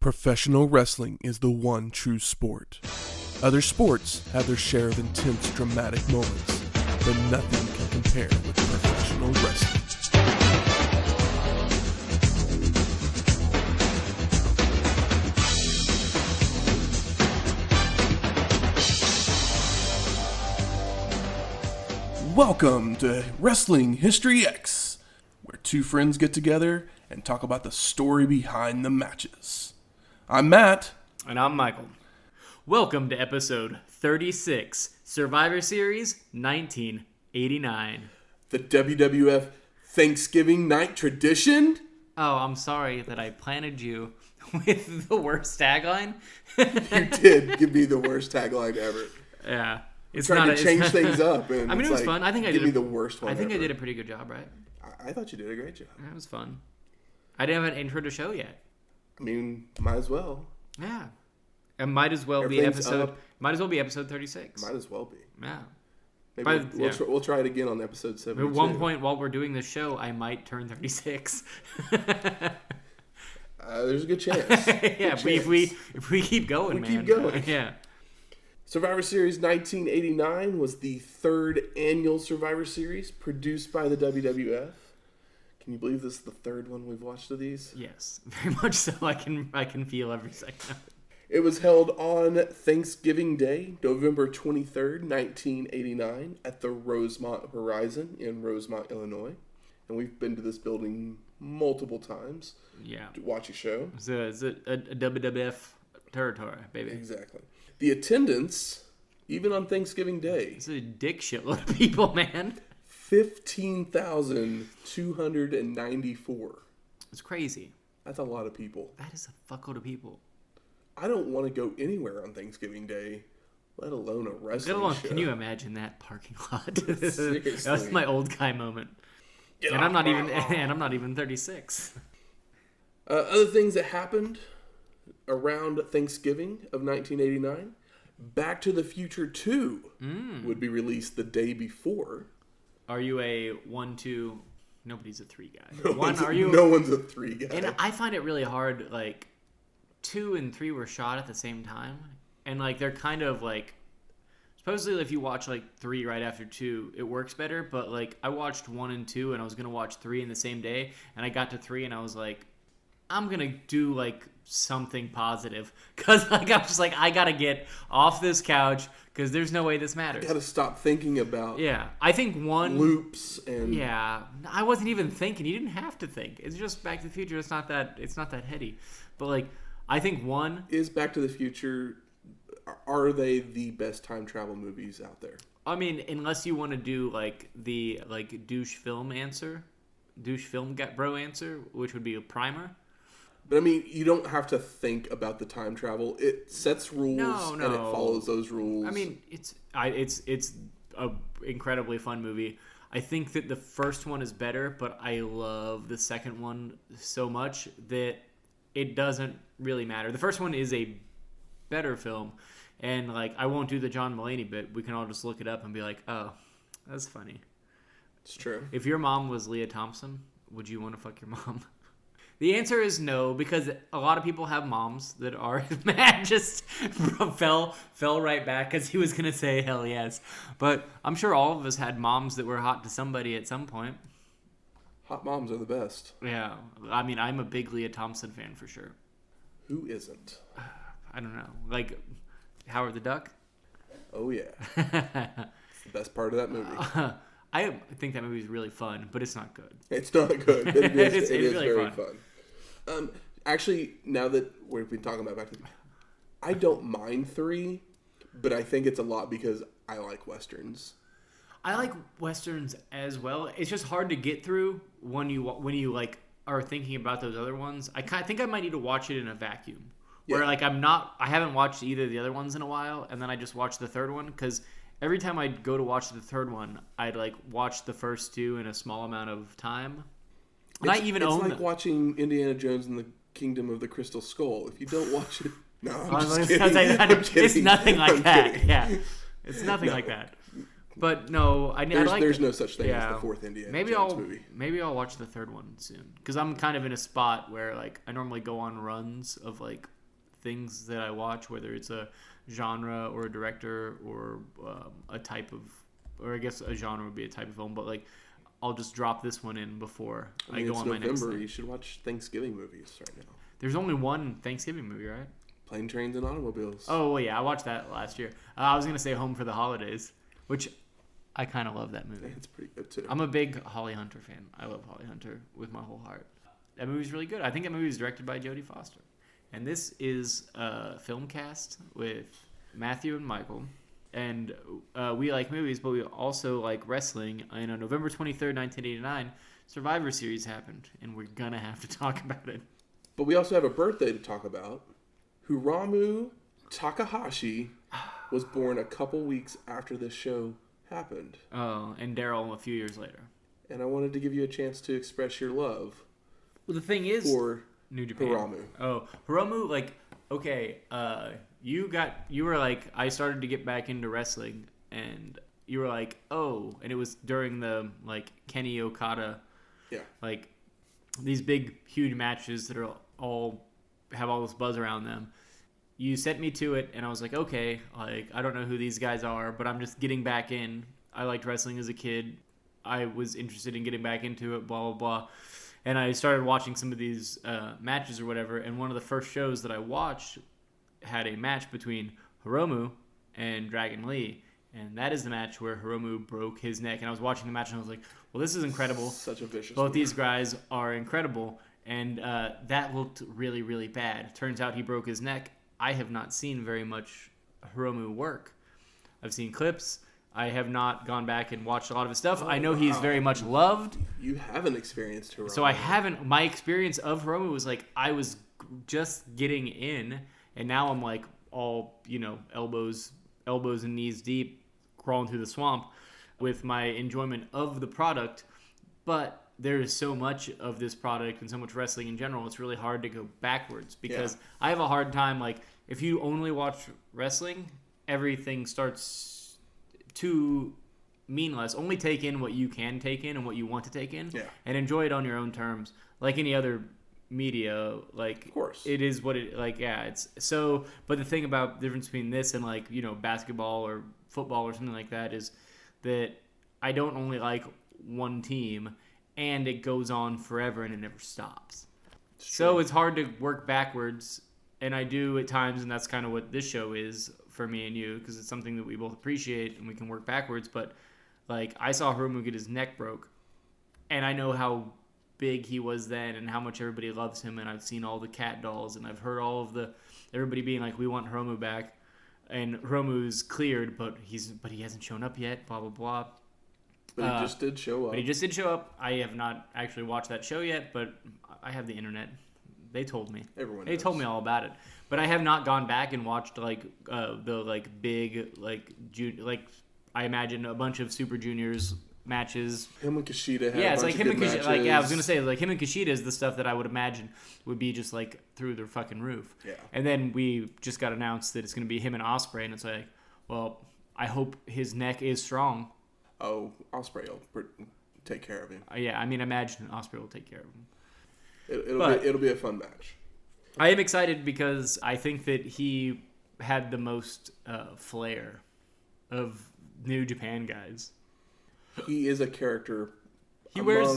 Professional wrestling is the one true sport. Other sports have their share of intense, dramatic moments, but nothing can compare with professional wrestling. Welcome to Wrestling History X, where two friends get together and talk about the story behind the matches. I'm Matt. And I'm Michael. Welcome to episode 36, Survivor Series 1989. The WWF Thanksgiving night tradition? Oh, I'm sorry that I planted you with the worst tagline. You did give me the worst tagline ever. Yeah. It's trying to change things up. And I mean, it was fun. I think I did. Give me the worst one. I think ever. I did a pretty good job, right? I thought you did a great job. It was fun. I didn't have an intro to show yet. I mean, might as well. Yeah. It might as well be episode. Might as well be episode 36. Might as well be. Yeah. Maybe we'll try it again on episode 72. At one point while we're doing this show, I might turn 36. There's a good chance. Yeah, if we keep going, man. Keep going. Yeah. Survivor Series 1989 was the third annual Survivor Series produced by the WWF. Can you believe this is the third one we've watched of these? Yes, very much so. I can feel every second of it. It was held on Thanksgiving Day, November 23rd, 1989, at the Rosemont Horizon in Rosemont, Illinois. And we've been to this building multiple times to watch a show. It's a WWF territory, baby. Exactly. The attendance, even on Thanksgiving Day, it's a dick shitload of people, man. 15,294. It's crazy. That's a lot of people. That is a fuckload of people. I don't want to go anywhere on Thanksgiving Day, let alone a wrestling show. Can you imagine that parking lot? Seriously. That's my old guy moment. And I'm not even 36. Other things that happened around Thanksgiving of 1989, Back to the Future 2 would be released the day before. Are you a 1-2? Nobody's a 3 guy. No one's a 3 guy. And I find it really hard, like, 2 and 3 were shot at the same time. And, like, they're kind of, like, supposedly if you watch, like, 3 right after 2, it works better. But, like, I watched 1 and 2, and I was going to watch 3 in the same day. And I got to 3, and I was like, I'm going to do, like, something positive. Because, like, I was just like, I got to get off this couch because there's no way this matters. I got to stop thinking about I think 1... loops and... Yeah. I wasn't even thinking. You didn't have to think. It's just Back to the Future. It's not that heady. But, like, I think 1... Is Back to the Future... Are they the best time travel movies out there? I mean, unless you want to do, like, the, like, douche film bro answer, which would be a primer. But, I mean, you don't have to think about the time travel. It sets rules and it follows those rules. I mean, it's a incredibly fun movie. I think that the first one is better, but I love the second one so much that it doesn't really matter. The first one is a better film, and, like, I won't do the John Mulaney bit. We can all just look it up and be like, oh, that's funny. It's true. If your mom was Leah Thompson, would you want to fuck your mom? The answer is no, because a lot of people have moms that are mad. Just fell right back because he was going to say hell yes. But I'm sure all of us had moms that were hot to somebody at some point. Hot moms are the best. Yeah. I mean, I'm a big Leah Thompson fan for sure. Who isn't? I don't know. Like Howard the Duck? Oh, yeah. It's the best part of that movie. I think that movie is really fun, but it's not good. It's not good. It is really very fun. Actually, now that we've been talking about I don't mind 3, but I think it's a lot because I like Westerns. I like Westerns as well. It's just hard to get through when you like are thinking about those other ones. I think I might need to watch it in a vacuum. Where like I haven't watched either of the other ones in a while, and then I just watched the third one because every time I'd go to watch the third one, I'd like watch the first 2 in a small amount of time. And it's like watching Indiana Jones and the Kingdom of the Crystal Skull. If you don't watch it, no, I'm just kidding. It's nothing like that. Yeah, it's nothing like that. But no, there's no such thing as the fourth Indiana Jones movie. Maybe I'll watch the third one soon because I'm kind of in a spot where like I normally go on runs of like things that I watch, whether it's a genre or a director or a type of, or I guess a genre would be a type of film, but like I'll just drop this one in before I go on my next thing. You should watch Thanksgiving movies right now. There's only one Thanksgiving movie, right? Plane, Trains, and Automobiles. Oh, well, yeah, I watched that last year. I was going to say Home for the Holidays, which I kind of love that movie. It's pretty good, too. I'm a big Holly Hunter fan. I love Holly Hunter with my whole heart. That movie's really good. I think that movie was directed by Jodie Foster. And this is a film cast with Matthew and Michael. And we like movies, but we also like wrestling. And on November 23rd, 1989, Survivor Series happened. And we're going to have to talk about it. But we also have a birthday to talk about. Hiromu Takahashi was born a couple weeks after this show happened. Oh, and Daryl a few years later. And I wanted to give you a chance to express your love. Well, the thing is, for New Japan. Hiromu. Oh, Hiromu, like, okay, you were like, I started to get back into wrestling, and you were like, oh, and it was during the, like, Kenny Okada, like, these big, huge matches that are all have all this buzz around them. You sent me to it, and I was like, okay, like, I don't know who these guys are, but I'm just getting back in. I liked wrestling as a kid. I was interested in getting back into it, blah, blah, blah. And I started watching some of these matches or whatever, and one of the first shows that I watched had a match between Hiromu and Dragon Lee. And that is the match where Hiromu broke his neck. And I was watching the match, and I was like, well, this is incredible. Such a vicious Both these guys are incredible. And that looked really, really bad. Turns out he broke his neck. I have not seen very much Hiromu work. I've seen clips. I have not gone back and watched a lot of his stuff. I know he's very much loved. You haven't experienced Hiromu. So I haven't. My experience of Hiromu was like I was just getting in, and now I'm like all, elbows and knees deep, crawling through the swamp with my enjoyment of the product. But there is so much of this product and so much wrestling in general, it's really hard to go backwards because I have a hard time, like, if you only watch wrestling, everything starts to mean less. Only take in what you can take in and what you want to take in and enjoy it on your own terms. Like any other media, like, of course, it is what it, like, it's so, but the thing about the difference between this and, like, basketball or football or something like that is that I don't only like one team, and it goes on forever and it never stops. So it's hard to work backwards, and I do at times, and that's kind of what this show is for me and you, because it's something that we both appreciate and we can work backwards. But, like, I saw Hiromu get his neck broke, and I know how big he was then and how much everybody loves him, and I've seen all the cat dolls, and I've heard all of everybody being like, we want Hiromu back, and Hiromu's cleared, but he hasn't shown up yet, blah, blah, blah. But he just did show up. But he just did show up. I have not actually watched that show yet, but I have the internet. They told me. They told me all about it. But I have not gone back and watched the big I imagine a bunch of Super Juniors matches. Him and Kushida had it's a bunch like of him good and matches. Kushida. Like, I was gonna say, like, him and Kushida is the stuff that I would imagine would be just like through the fucking roof. Yeah. And then we just got announced that it's gonna be him and Ospreay, and it's like, well, I hope his neck is strong. Oh, Ospreay will take care of him. Yeah, I mean, imagine Ospreay will take care of him. It'll be a fun match. I am excited because I think that he had the most flair of New Japan guys. He is a character. He wears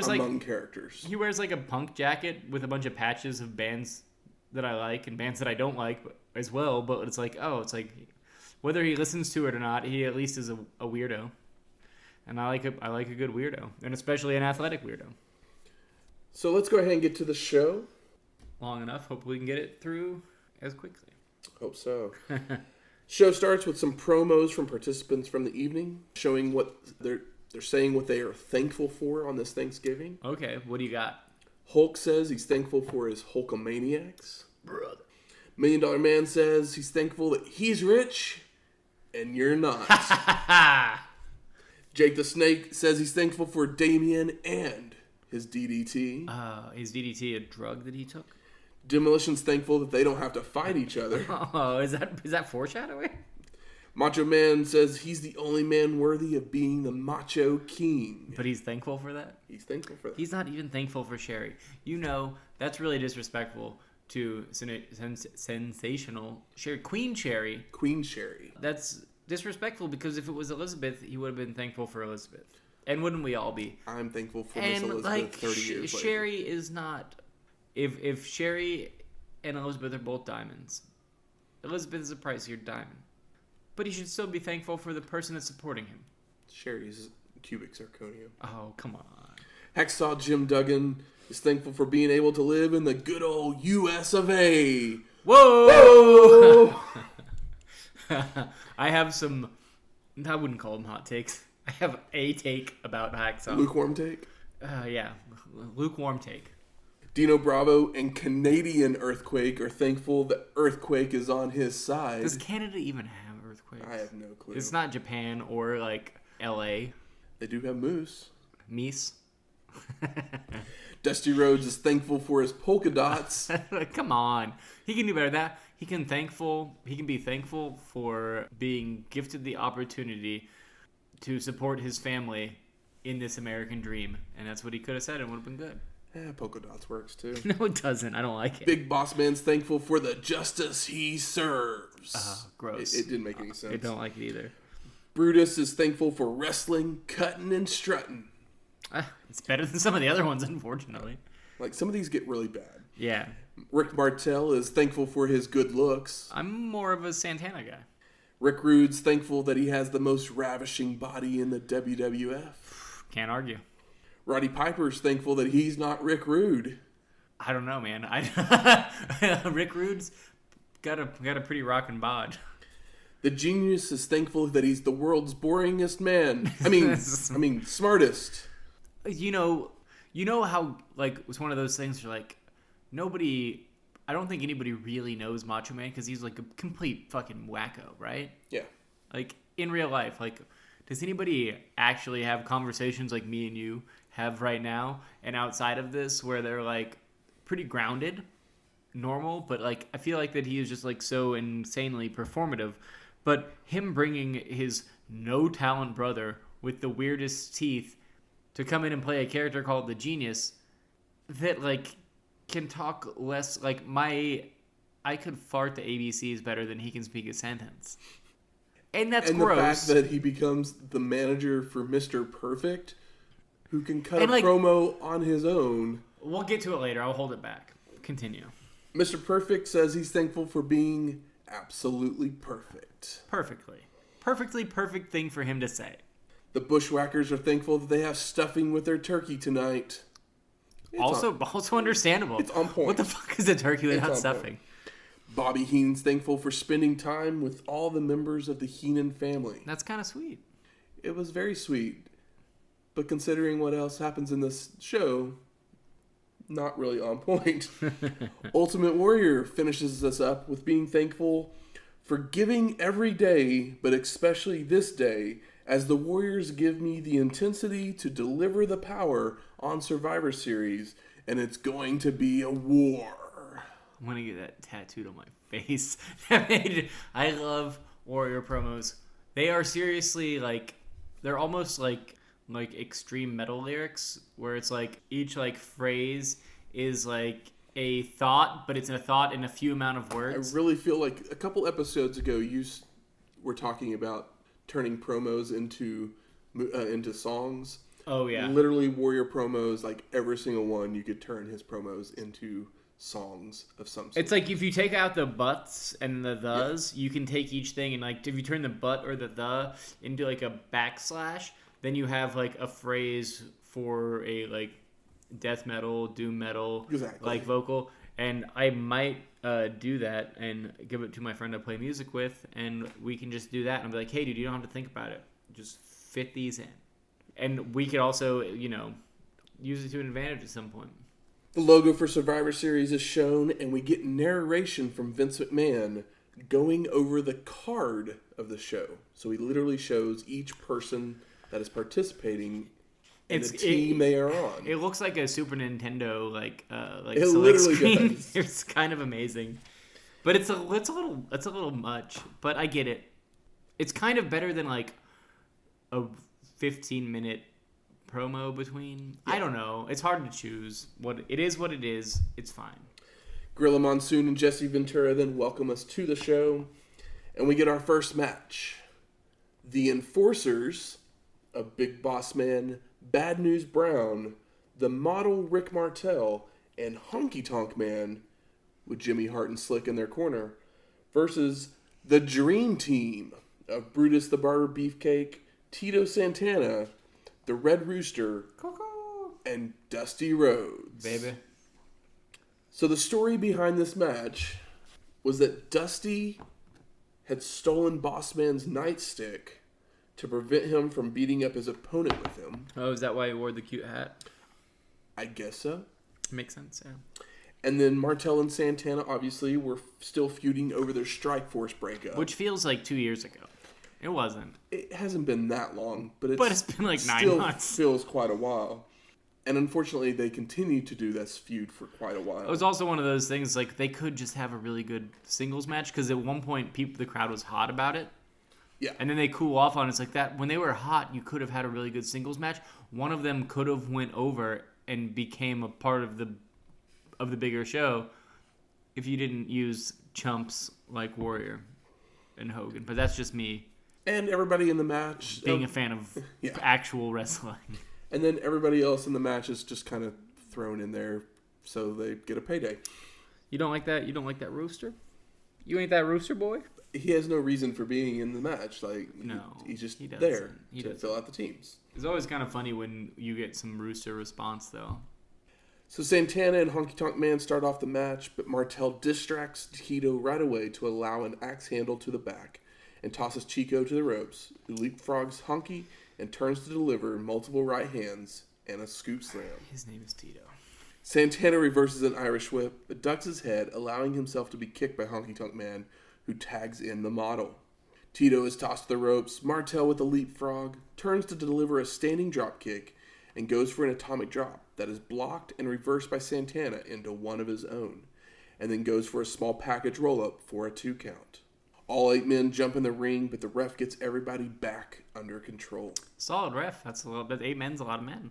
among characters. He wears like a punk jacket with a bunch of patches of bands that I like and bands that I don't like as well. But it's like, whether he listens to it or not, he at least is a weirdo. And I like a good weirdo, and especially an athletic weirdo. So let's go ahead and get to the show. Long enough. Hopefully we can get it through as quickly. Hope so. Show starts with some promos from participants from the evening, showing what they're saying what they are thankful for on this Thanksgiving. Okay, what do you got? Hulk says he's thankful for his Hulkamaniacs. Brother. $1 Million Man says he's thankful that he's rich and you're not. Jake the Snake says he's thankful for Damien and his DDT. Is DDT a drug that he took? Demolition's thankful that they don't have to fight each other. Oh, is that foreshadowing? Macho Man says he's the only man worthy of being the Macho King. But he's thankful for that? He's thankful for that. He's not even thankful for Sherri. That's really disrespectful to sensational Sherri. Queen Sherri. Queen Sherri. That's disrespectful because if it was Elizabeth, he would have been thankful for Elizabeth. And wouldn't we all be? I'm thankful for Miss Elizabeth 30 years later. Sherri is not... If Sherri and Elizabeth are both diamonds, Elizabeth is a pricier diamond. But he should still be thankful for the person that's supporting him. Sherri's cubic zirconium. Oh, come on. Hacksaw Jim Duggan is thankful for being able to live in the good old U.S. of A. Whoa! Whoa! I have some... I wouldn't call them hot takes. I have a take about Hacksaw. Lukewarm take? Yeah. Lukewarm take. Dino Bravo and Canadian Earthquake are thankful that Earthquake is on his side. Does Canada even have earthquakes? I have no clue. It's not Japan or, like, L.A. They do have moose. Meese. Dusty Rhodes is thankful for his polka dots. Come on. He can do better than that. He can be thankful for being gifted the opportunity to support his family in this American dream. And that's what he could have said and would have been good. Polka dots works too. No, it doesn't. I don't like it. Big Boss Man's thankful for the justice he serves. Gross. It didn't make any sense. I don't like it either. Brutus is thankful for wrestling, cutting, and strutting. It's better than some of the other ones, unfortunately. Like, some of these get really bad. Yeah. Rick Martel is thankful for his good looks. I'm more of a Santana guy. Rick Rude's thankful that he has the most ravishing body in the WWF. Can't argue. Roddy Piper's thankful that he's not Rick Rude. I don't know, man. Rick Rude's got a pretty rockin' bod. The Genius is thankful that he's the world's boringest man. I mean, smartest. You know how, like, it's one of those things where, like, I don't think anybody really knows Macho Man because he's, like, a complete fucking wacko, right? Yeah. Like, in real life, like, does anybody actually have conversations like me and you have right now and outside of this where they're, like, pretty grounded, normal, but, like, I feel like that he is just, like, so insanely performative. But him bringing his no-talent brother with the weirdest teeth to come in and play a character called the Genius that, like, can talk less, like, I could fart the ABCs better than he can speak a sentence. And that's gross. And the fact that he becomes the manager for Mr. Perfect, who can cut a promo on his own. We'll get to it later. I'll hold it back. Continue. Mr. Perfect says he's thankful for being absolutely perfect. Perfectly perfect thing for him to say. The Bushwhackers are thankful that they have stuffing with their turkey tonight. Also understandable. It's on point. What the fuck is a turkey without stuffing? Bobby Heenan's thankful for spending time with all the members of the Heenan family. That's kind of sweet. It was very sweet. But considering what else happens in this show, not really on point. Ultimate Warrior finishes us up with being thankful for giving every day, but especially this day, as the Warriors give me the intensity to deliver the power on Survivor Series, and it's going to be a war. I'm going to get that tattooed on my face. I love Warrior promos. They are seriously, like, they're almost like extreme metal lyrics, where it's like each, like, phrase is like a thought, but it's a thought in a few amount of words. I really feel like a couple episodes ago you were talking about turning promos into songs. Oh yeah. Literally Warrior promos, like every single one, you could turn his promos into songs of some sort. It's like if you take out the buts and the thes, you can take each thing and, like, if you turn the but or the into like a backslash, then you have like a phrase for a, like, death metal, doom metal, like, vocal. And I might do that and give it to my friend I play music with, and we can just do that. And I'll be like, hey, dude, you don't have to think about it. Just fit these in. And we could also, use it to an advantage at some point. The logo for Survivor Series is shown, and we get narration from Vince McMahon going over the card of the show. So he literally shows each person that is participating and the team they are on. It looks like a Super Nintendo it select literally screen. Does. It's kind of amazing, but it's a little much. But I get it. It's kind of better than like a 15-minute promo between. Yeah. I don't know. It's hard to choose. What it is. It's fine. Gorilla Monsoon and Jesse Ventura then welcome us to the show, and we get our first match. The Enforcers of Big Boss Man, Bad News Brown, the model Rick Martel, and Honky Tonk Man, with Jimmy Hart and Slick in their corner, versus the Dream Team of Brutus the Barber Beefcake, Tito Santana, the Red Rooster, and Dusty Rhodes. Baby. So the story behind this match was that Dusty had stolen Boss Man's nightstick to prevent him from beating up his opponent with him. Oh, is that why he wore the cute hat? I guess so. Makes sense, yeah. And then Martel and Santana, obviously, were still feuding over their Strike Force breakup. Which feels like 2 years ago. It wasn't. It hasn't been that long, but it's been like 9 months. Still feels quite a while. And unfortunately, they continue to do this feud for quite a while. It was also one of those things, like, they could just have a really good singles match, because at one point, the crowd was hot about it. Yeah. And then they cool off on it. It's like that. When they were hot, you could have had a really good singles match. One of them could have went over and became a part of the bigger show if you didn't use chumps like Warrior and Hogan. But that's just me. And everybody in the match. Being a fan of actual wrestling. And then everybody else in the match is just kind of thrown in there so they get a payday. You don't like that? You don't like that Rooster? You ain't that Rooster boy? He has no reason for being in the match. No, he's just there to fill out the teams. It's always kind of funny when you get some Rooster response, though. So Santana and Honky Tonk Man start off the match, but Martel distracts Tito right away to allow an axe handle to the back and tosses Chico to the ropes, who leapfrogs Honky and turns to deliver multiple right hands and a scoop slam. His name is Tito. Santana reverses an Irish whip, but ducks his head, allowing himself to be kicked by Honky Tonk Man, who tags in the model. Tito is tossed to the ropes. Martel with a leapfrog turns to deliver a standing drop kick and goes for an atomic drop that is blocked and reversed by Santana into one of his own, and then goes for a small package roll-up for a 2 count. All 8 men jump in the ring, but the ref gets everybody back under control. Solid ref. That's a little bit. 8 men's a lot of men.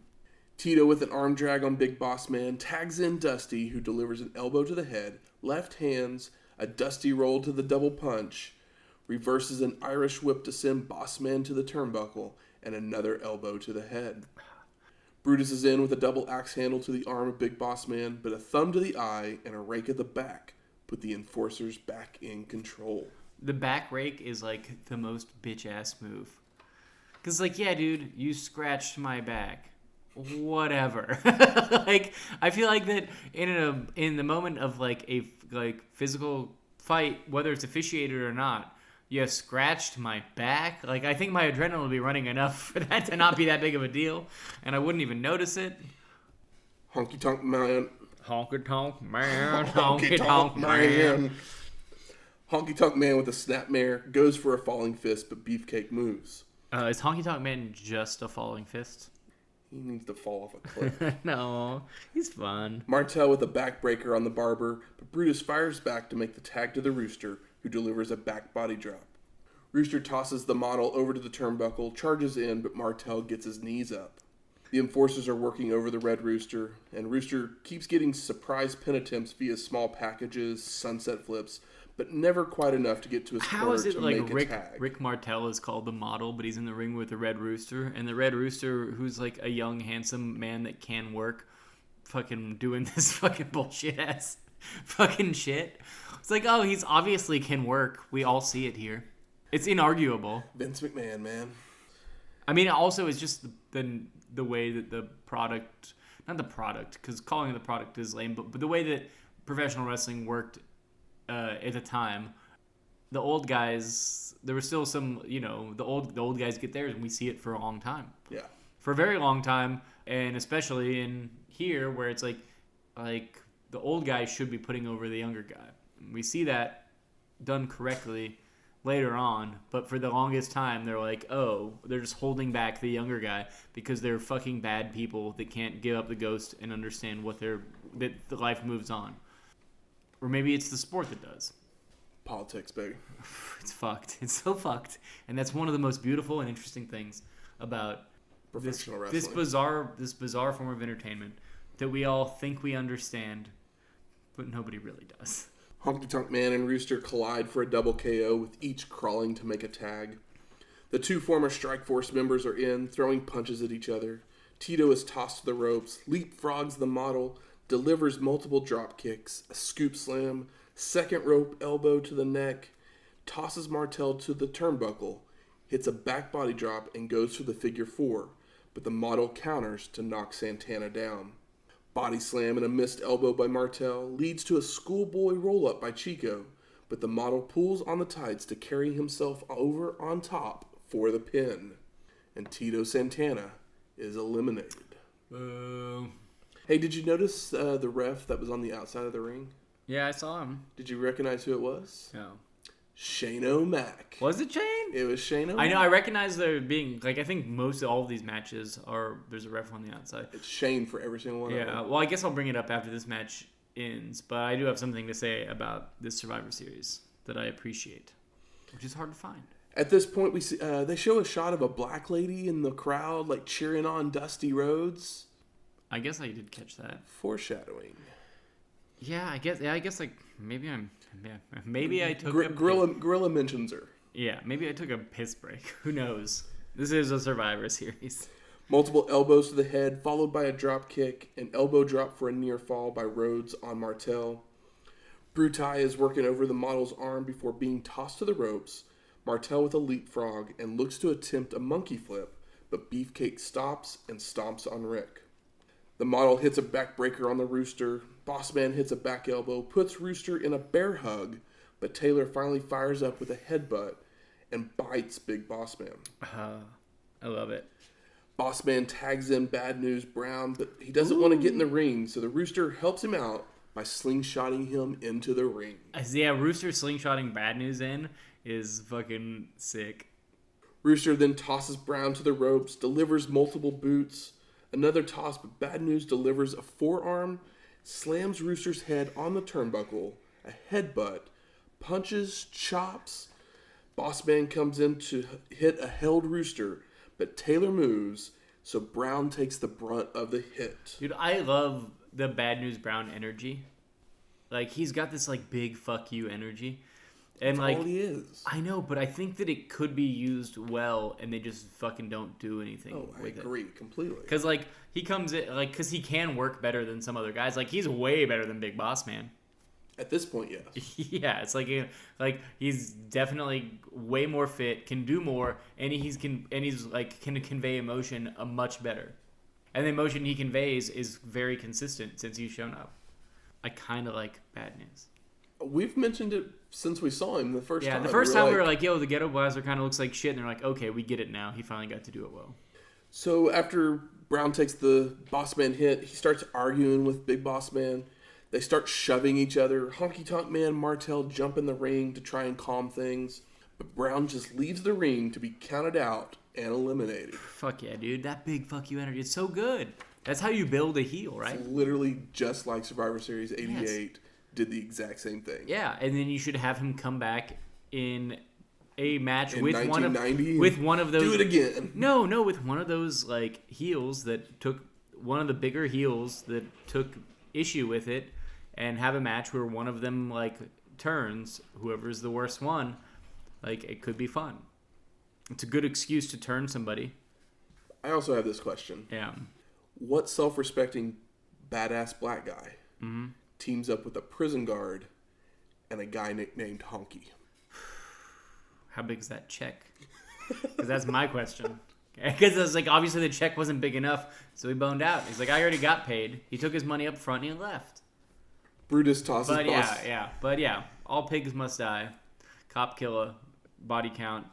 Tito with an arm drag on Big Boss Man tags in Dusty, who delivers an elbow to the head, left hands, a Dusty roll to the double punch, reverses an Irish whip to send Boss Man to the turnbuckle, and another elbow to the head. Brutus is in with a double axe handle to the arm of Big Boss Man, but a thumb to the eye and a rake at the back put the Enforcers back in control. The back rake is like the most bitch-ass move. Because, like, yeah, dude, you scratched my back. Whatever. Like, I feel like that in the moment of like a physical fight, whether it's officiated or not, you scratched my back. Like, I think my adrenaline will be running enough for that to not be that big of a deal, and I wouldn't even notice it. Honky Tonk Man. Honky Tonk Man. Honky Tonk Man. Honky Tonk Man with a snapmare goes for a falling fist, but Beefcake moves. Is Honky Tonk Man just a falling fist? He needs to fall off a cliff. No, he's fun. Martel with a backbreaker on the Barber, but Brutus fires back to make the tag to the Rooster, who delivers a back body drop. Rooster tosses the model over to the turnbuckle, charges in, but Martel gets his knees up. The Enforcers are working over the Red Rooster, and Rooster keeps getting surprise pin attempts via small packages, sunset flips, but never quite enough to get to his How corner is it to like make a tag. Rick Martel is called the model, but he's in the ring with the Red Rooster, and the Red Rooster, who's like a young, handsome man that can work, fucking doing this fucking bullshit ass fucking shit. It's like, oh, he's obviously can work. We all see it here. It's inarguable. Vince McMahon, man. I mean, also, it's just the way that the product, not the product, because calling it the product is lame, but the way that professional wrestling worked at the time, the old guys, there was still some, the old guys get theirs, and we see it for a long time. Yeah. For a very long time, and especially in here, where it's like the old guy should be putting over the younger guy. We see that done correctly later on, but for the longest time, they're like, oh, they're just holding back the younger guy because they're fucking bad people that can't give up the ghost and understand that the life moves on. Or maybe it's the sport that does. Politics, baby. It's fucked. It's so fucked. And that's one of the most beautiful and interesting things about professional this wrestling. This bizarre form of entertainment that we all think we understand, but nobody really does. Honky Tonk Man and Rooster collide for a double KO, with each crawling to make a tag. The two former Strike Force members are in, throwing punches at each other. Tito is tossed to the ropes, leapfrogs the model, delivers multiple drop kicks, a scoop slam, second rope elbow to the neck, tosses Martel to the turnbuckle, hits a back body drop and goes for the figure 4, but the model counters to knock Santana down. Body slam and a missed elbow by Martel leads to a schoolboy roll-up by Chico, but the model pulls on the tights to carry himself over on top for the pin. And Tito Santana is eliminated. Hey, did you notice the ref that was on the outside of the ring? Yeah, I saw him. Did you recognize who it was? No. Shane O'Mac. Was it Shane? It was Shane O'Mac. I know, I recognize there being, like, I think most of all of these matches there's a ref on the outside. It's Shane for every single one of them. Yeah, well, I guess I'll bring it up after this match ends, but I do have something to say about this Survivor Series that I appreciate, which is hard to find. At this point, we see they show a shot of a black lady in the crowd, like, cheering on Dusty Rhodes. I guess I did catch that. Foreshadowing. Yeah, I guess like, maybe I took Gorilla mentions her. Yeah, maybe I took a piss break. Who knows? This is a Survivor Series. Multiple elbows to the head, followed by a drop kick, an elbow drop for a near fall by Rhodes on Martel. Brutus is working over the model's arm before being tossed to the ropes. Martel with a leapfrog and looks to attempt a monkey flip, but Beefcake stops and stomps on Rick. The model hits a backbreaker on the Rooster. Bossman hits a back elbow, puts Rooster in a bear hug, but Taylor finally fires up with a headbutt and bites Big Bossman. I love it. Bossman tags in Bad News Brown, but he doesn't want to get in the ring, so the Rooster helps him out by slingshotting him into the ring. Yeah, Rooster slingshotting Bad News in is fucking sick. Rooster then tosses Brown to the ropes, delivers multiple boots. Another toss, but Bad News delivers a forearm, slams Rooster's head on the turnbuckle, a headbutt, punches, chops. Bossman comes in to hit a held Rooster, but Taylor moves, so Brown takes the brunt of the hit. Dude, I love the Bad News Brown energy. Like, he's got this, like, big fuck you energy. And, that's like, all he is. I know, but I think that it could be used well, and they just fucking don't do anything with it. I agree completely. Because, like, he comes in, like, because he can work better than some other guys. Like, he's way better than Big Boss Man. At this point, yes. Yeah, it's like he's definitely way more fit, can do more, and he's can convey emotion much better. And the emotion he conveys is very consistent since he's shown up. I kind of like Bad News. We've mentioned it since we saw him the first time. Yeah, the first time we were like, yo, the Ghetto Blaster kind of looks like shit, and they're like, okay, we get it now. He finally got to do it well. So after Brown takes the Boss Man hit, he starts arguing with Big Boss Man. They start shoving each other. Honky Tonk Man and Martel jump in the ring to try and calm things, but Brown just leaves the ring to be counted out and eliminated. Fuck yeah, dude. That big fuck you energy. It's so good. That's how you build a heel, right? It's literally just like Survivor Series 88 did the exact same thing. Yeah, and then you should have him come back in a match with one of those. Do it again. No, with one of those like heels that took one of the bigger heels that took issue with it, and have a match where one of them like turns. Whoever's the worst one, like it could be fun. It's a good excuse to turn somebody. I also have this question. Yeah. What self-respecting badass black guy teams up with a prison guard and a guy nicknamed Honky? How big is that check? Because that's my question. Because it's like, obviously the check wasn't big enough, so he boned out. He's like, I already got paid. He took his money up front and he left. Brutus tosses But yeah, all pigs must die. Cop killer, body count.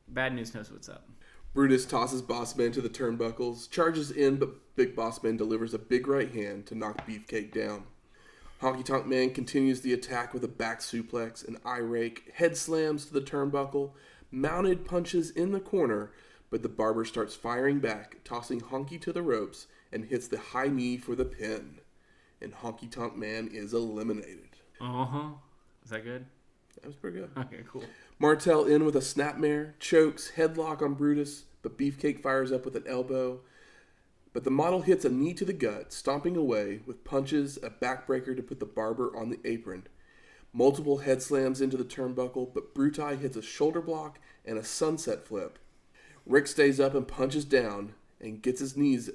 Bad News knows what's up. Brutus tosses Bossman to the turnbuckles, charges in, but Big Bossman delivers a big right hand to knock Beefcake down. Honky Tonk Man continues the attack with a back suplex, an eye rake, head slams to the turnbuckle, mounted punches in the corner, but the Barber starts firing back, tossing Honky to the ropes, and hits the high knee for the pin. And Honky Tonk Man is eliminated. Is that good? That was pretty good. Okay, cool. Martel in with a snapmare, chokes, headlock on Brutus, but Beefcake fires up with an elbow. But the model hits a knee to the gut, stomping away with punches, a backbreaker to put the Barber on the apron. Multiple head slams into the turnbuckle, but Brutus hits a shoulder block and a sunset flip. Rick stays up and punches down and gets his knees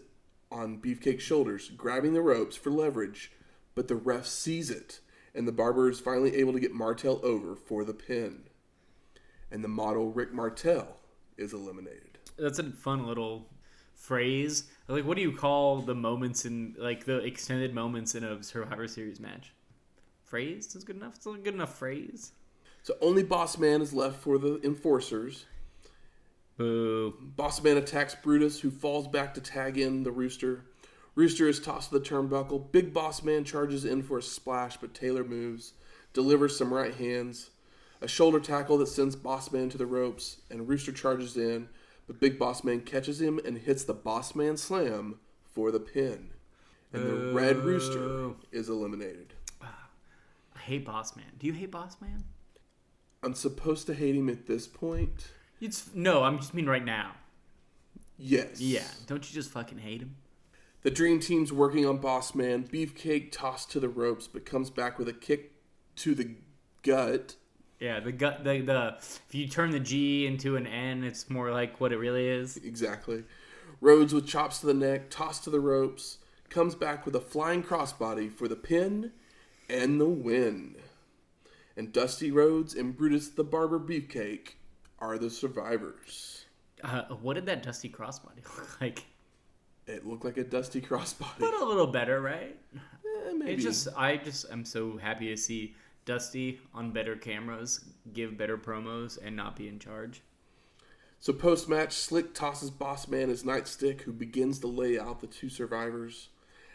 on Beefcake's shoulders, grabbing the ropes for leverage, but the ref sees it, and the Barber is finally able to get Martel over for the pin. And the model Rick Martel is eliminated. That's a fun little phrase. Like, what do you call the moments in, like, the extended moments in a Survivor Series match? Phrase is good enough? It's a good enough phrase. So only Boss Man is left for the Enforcers. Boo. Boss Man attacks Brutus, who falls back to tag in the Rooster. Rooster is tossed to the turnbuckle. Big Boss Man charges in for a splash, but Taylor moves, delivers some right hands, a shoulder tackle that sends Boss Man to the ropes, and Rooster charges in, but Big Boss Man catches him and hits the Boss Man Slam for the pin. And the Red Rooster is eliminated. I hate Boss Man. Do you hate Boss Man? I'm supposed to hate him at this point. No, I'm just mean right now. Yes. Yeah, don't you just fucking hate him? The Dream Team's working on Boss Man. Beefcake tossed to the ropes, but comes back with a kick to the gut. Yeah, the gut. The if you turn the G into an N, it's more like what it really is. Exactly. Rhodes with chops to the neck, tossed to the ropes, comes back with a flying crossbody for the pin and the win. And Dusty Rhodes and Brutus the Barber Beefcake are the survivors. What did that Dusty crossbody look like? It looked like a Dusty crossbody. But a little better, right? Maybe. I am so happy to see Dusty on better cameras, give better promos, and not be in charge. So post-match, Slick tosses Boss Man his nightstick, who begins to lay out the two survivors.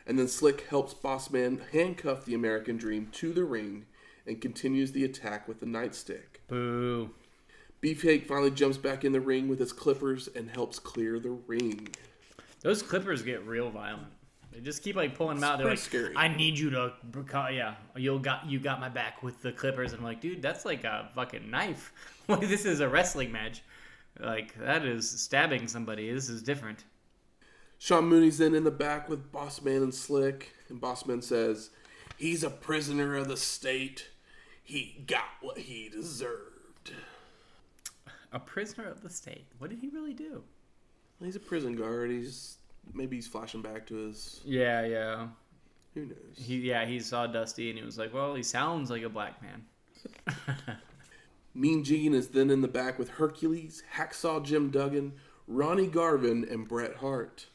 And then Slick helps Boss Man handcuff the American Dream to the ring and continues the attack with the nightstick. Boo. Beefcake finally jumps back in the ring with his clippers and helps clear the ring. Those clippers get real violent. They just keep like pulling them out. They're like, scary. I need you to, yeah, you got my back with the clippers. And I'm like, dude, that's like a fucking knife. This is a wrestling match. Like, that is stabbing somebody. This is different. Sean Mooney's then in the back with Boss Man and Slick. And Boss Man says, he's a prisoner of the state. He got what he deserved. A prisoner of the state. What did he really do? He's a prison guard. Maybe he's flashing back to his... Yeah. Who knows? He saw Dusty and he was like, well, he sounds like a black man. Mean Gene is then in the back with Hercules, Hacksaw Jim Duggan, Ronnie Garvin, and Bret Hart.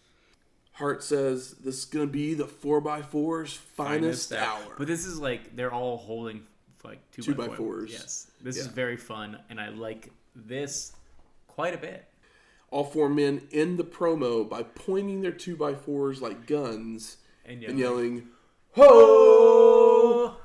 Hart says this is going to be the 4x4's finest hour. But this is like, they're all holding like 2x4s. Yes. This is very fun, and I like this quite a bit. All four men end the promo by pointing their 2x4s like guns and yelling, "Ho!"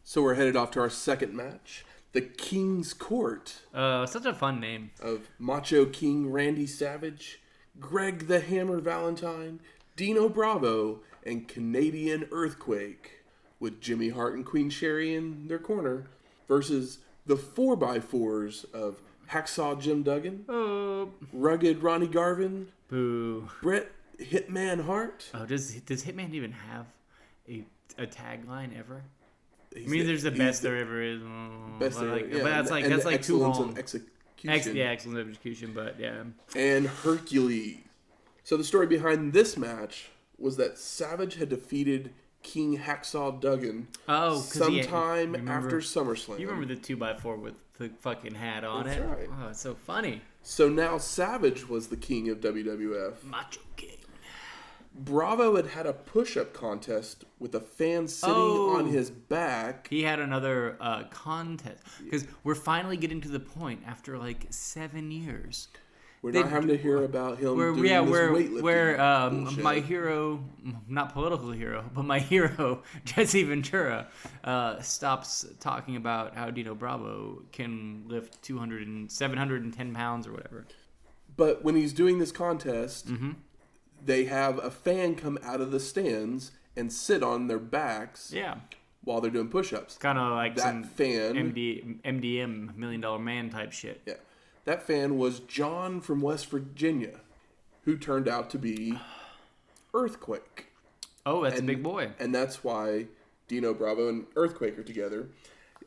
So we're headed off to our second match. The King's Court. Such a fun name. Of Macho King Randy Savage, Greg the Hammer Valentine, Dino Bravo, and Canadian Earthquake, with Jimmy Hart and Queen Sherri in their corner, versus the 4x4s of Hacksaw Jim Duggan, Rugged Ronnie Garvin, Bret Hitman Hart. Oh, does Hitman even have a tagline ever? There's the best there ever is. Best there, but that's like too long. Execution. Excellent execution, but yeah. And Hercules. So the story behind this match was that Savage had defeated King Hacksaw Duggan sometime after SummerSlam. You remember the 2x4 with the fucking hat on That's it? Right. Oh, it's so funny. So now Savage was the king of WWF. Macho King. Bravo had a push-up contest with a fan sitting on his back. He had another contest. Because we're finally getting to the point after like 7 years. We're not having to hear about him doing this weightlifting bullshit. My hero, not political hero, but my hero, Jesse Ventura, stops talking about how Dino Bravo can lift 710 pounds or whatever. But when he's doing this contest, they have a fan come out of the stands and sit on their backs while they're doing push-ups. Kind of like that some fan, MDM, $1 Million Man type shit. Yeah. That fan was John from West Virginia, who turned out to be Earthquake. Oh, that's a big boy. And that's why Dino, Bravo, and Earthquake are together.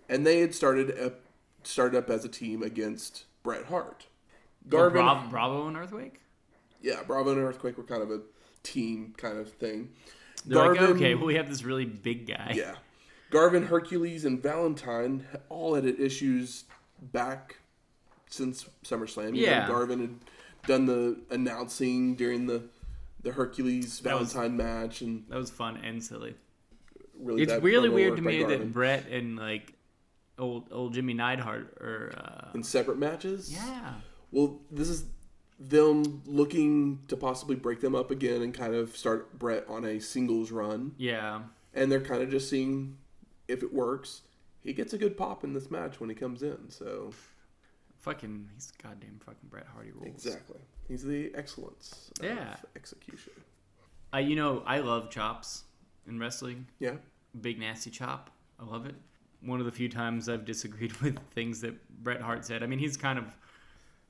And they had started up as a team against Bret Hart. Garvin, Bravo and Earthquake? Yeah, Bravo and Earthquake were kind of a team kind of thing. They're Garvin, like, okay, well, we have this really big guy. Yeah. Garvin, Hercules, and Valentine all had issues back since SummerSlam. Yeah. Garvin had done the announcing during the Hercules Valentine match, and that was fun and silly. Really, it's really weird to me that Bret and like old Jimmy Neidhart are in separate matches. Yeah. Well, this is them looking to possibly break them up again and kind of start Bret on a singles run. Yeah. And they're kind of just seeing if it works. He gets a good pop in this match when he comes in. So, he's goddamn fucking Bret Hart. Rules. Exactly. He's the excellence of execution. I love chops in wrestling. Yeah. Big nasty chop. I love it. One of the few times I've disagreed with things that Bret Hart said. I mean, he's kind of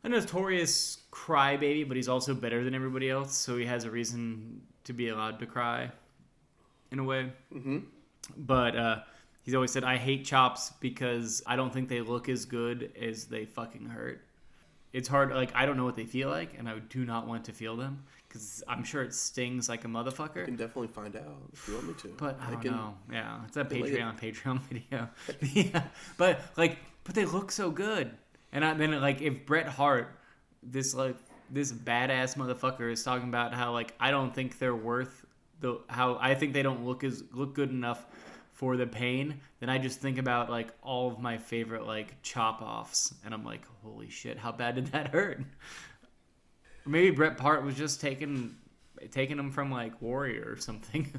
a notorious crybaby, but he's also better than everybody else, so he has a reason to be allowed to cry, in a way. Mm-hmm. But he's always said, I hate chops because I don't think they look as good as they fucking hurt. It's hard, like, I don't know what they feel like, and I do not want to feel them, because I'm sure it stings like a motherfucker. You can definitely find out if you want me to. But I don't know. Yeah, it's a Patreon video. Yeah, but they look so good. And then if Bret Hart, this badass motherfucker, is talking about how I don't think they're worth how I think they don't look good enough for the pain, then I just think about all of my favorite chop offs, and I'm like, holy shit, how bad did that hurt? Or maybe Bret Hart was just taking them from Warrior or something.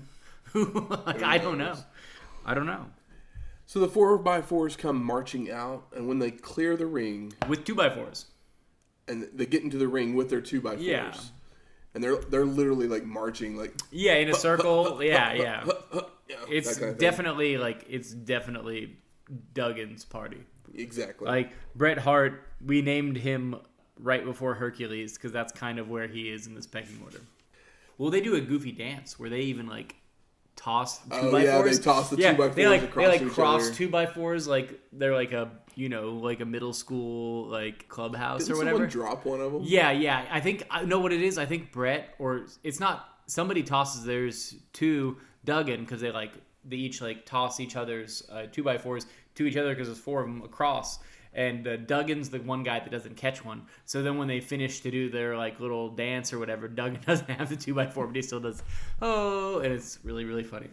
I don't know. So the 4x4s come marching out, and when they clear the ring with 2x4s, and they get into the ring with their 2x4s, yeah, and they're literally marching in a circle, yeah. It's kind of definitely it's definitely Duggan's party. Exactly. Bret Hart, we named him right before Hercules because that's kind of where he is in this pecking order. Well, they do a goofy dance where they even toss 2x4s. Oh yeah, they toss the 2x4s across they cross 2x4s they're a middle school clubhouse. Didn't or whatever. Someone drop one of them? Yeah. I know what it is. I think Bret, or it's not, somebody tosses theirs to Duggan because they each toss each other's 2x4s to each other because there's 4 of them across. And Duggan's the one guy that doesn't catch one. So then when they finish to do their little dance or whatever, Duggan doesn't have the 2x4, but he still does. Oh, and it's really, really funny.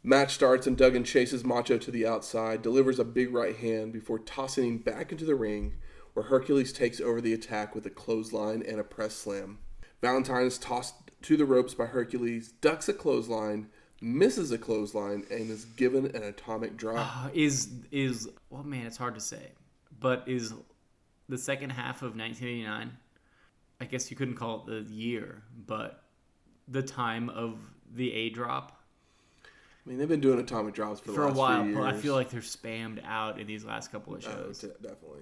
Match starts and Duggan chases Macho to the outside, delivers a big right hand before tossing him back into the ring, where Hercules takes over the attack with a clothesline and a press slam. Valentine is tossed to the ropes by Hercules, ducks a clothesline, misses a clothesline, and is given an atomic drop. Well, man, it's hard to say. But is the second half of 1989, I guess you couldn't call it the year, but the time of the A drop? I mean, they've been doing atomic drops for the last a while, few years. But I feel like they're spammed out in these last couple of shows. Definitely.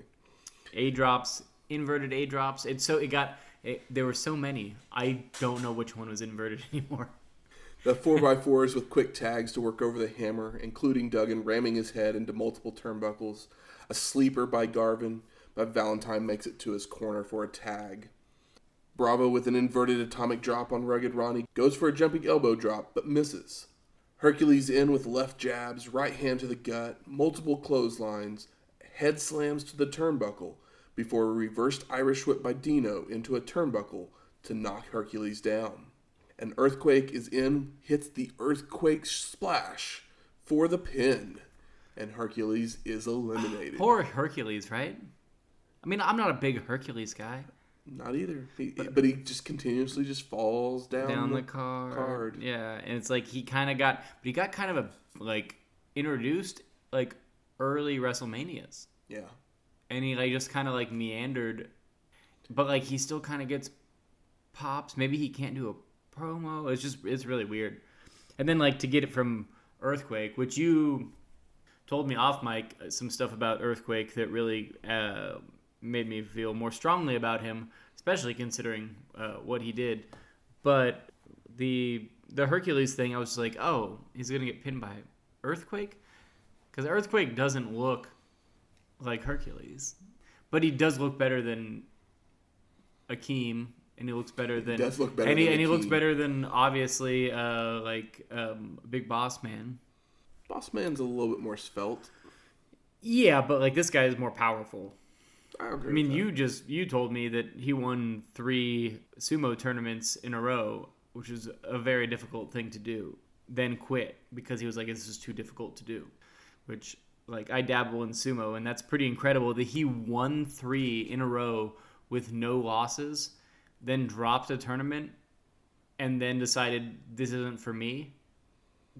A drops, inverted A drops. There were so many. I don't know which one was inverted anymore. The 4x4s with quick tags to work over the hammer, including Duggan ramming his head into multiple turnbuckles. A sleeper by Garvin, but Valentine makes it to his corner for a tag. Bravo with an inverted atomic drop on Rugged Ronnie goes for a jumping elbow drop, but misses. Hercules in with left jabs, right hand to the gut, multiple clotheslines, head slams to the turnbuckle, before a reversed Irish whip by Dino into a turnbuckle to knock Hercules down. An Earthquake is in, hits the Earthquake splash for the pin. And Hercules is eliminated. Poor Hercules, right? I mean, I'm not a big Hercules guy. Not either. But he just continuously just falls down the card. Yeah, and it's he got kind of introduced early WrestleManias. Yeah. And he just kind of meandered, but he still kind of gets pops. Maybe he can't do a promo. It's really weird. And then to get it from Earthquake, which you told me off mic some stuff about Earthquake that really made me feel more strongly about him, especially considering what he did. But The Hercules thing, I was like, oh, he's going to get pinned by Earthquake? Because Earthquake doesn't look like Hercules. But he does look better than Akeem, and he looks better than... He does look better and than he Akeem. looks better than, obviously, Big Boss Man. Boss Man's a little bit more svelte. Yeah, but, like, this guy is more powerful. I agree I mean, with that. you told me that he won 3 sumo tournaments in a row, which is a very difficult thing to do, then quit because he was like, this is too difficult to do, which... Like, I dabble in sumo, and that's pretty incredible that he won 3 in a row with no losses, then dropped a tournament, and then decided this isn't for me.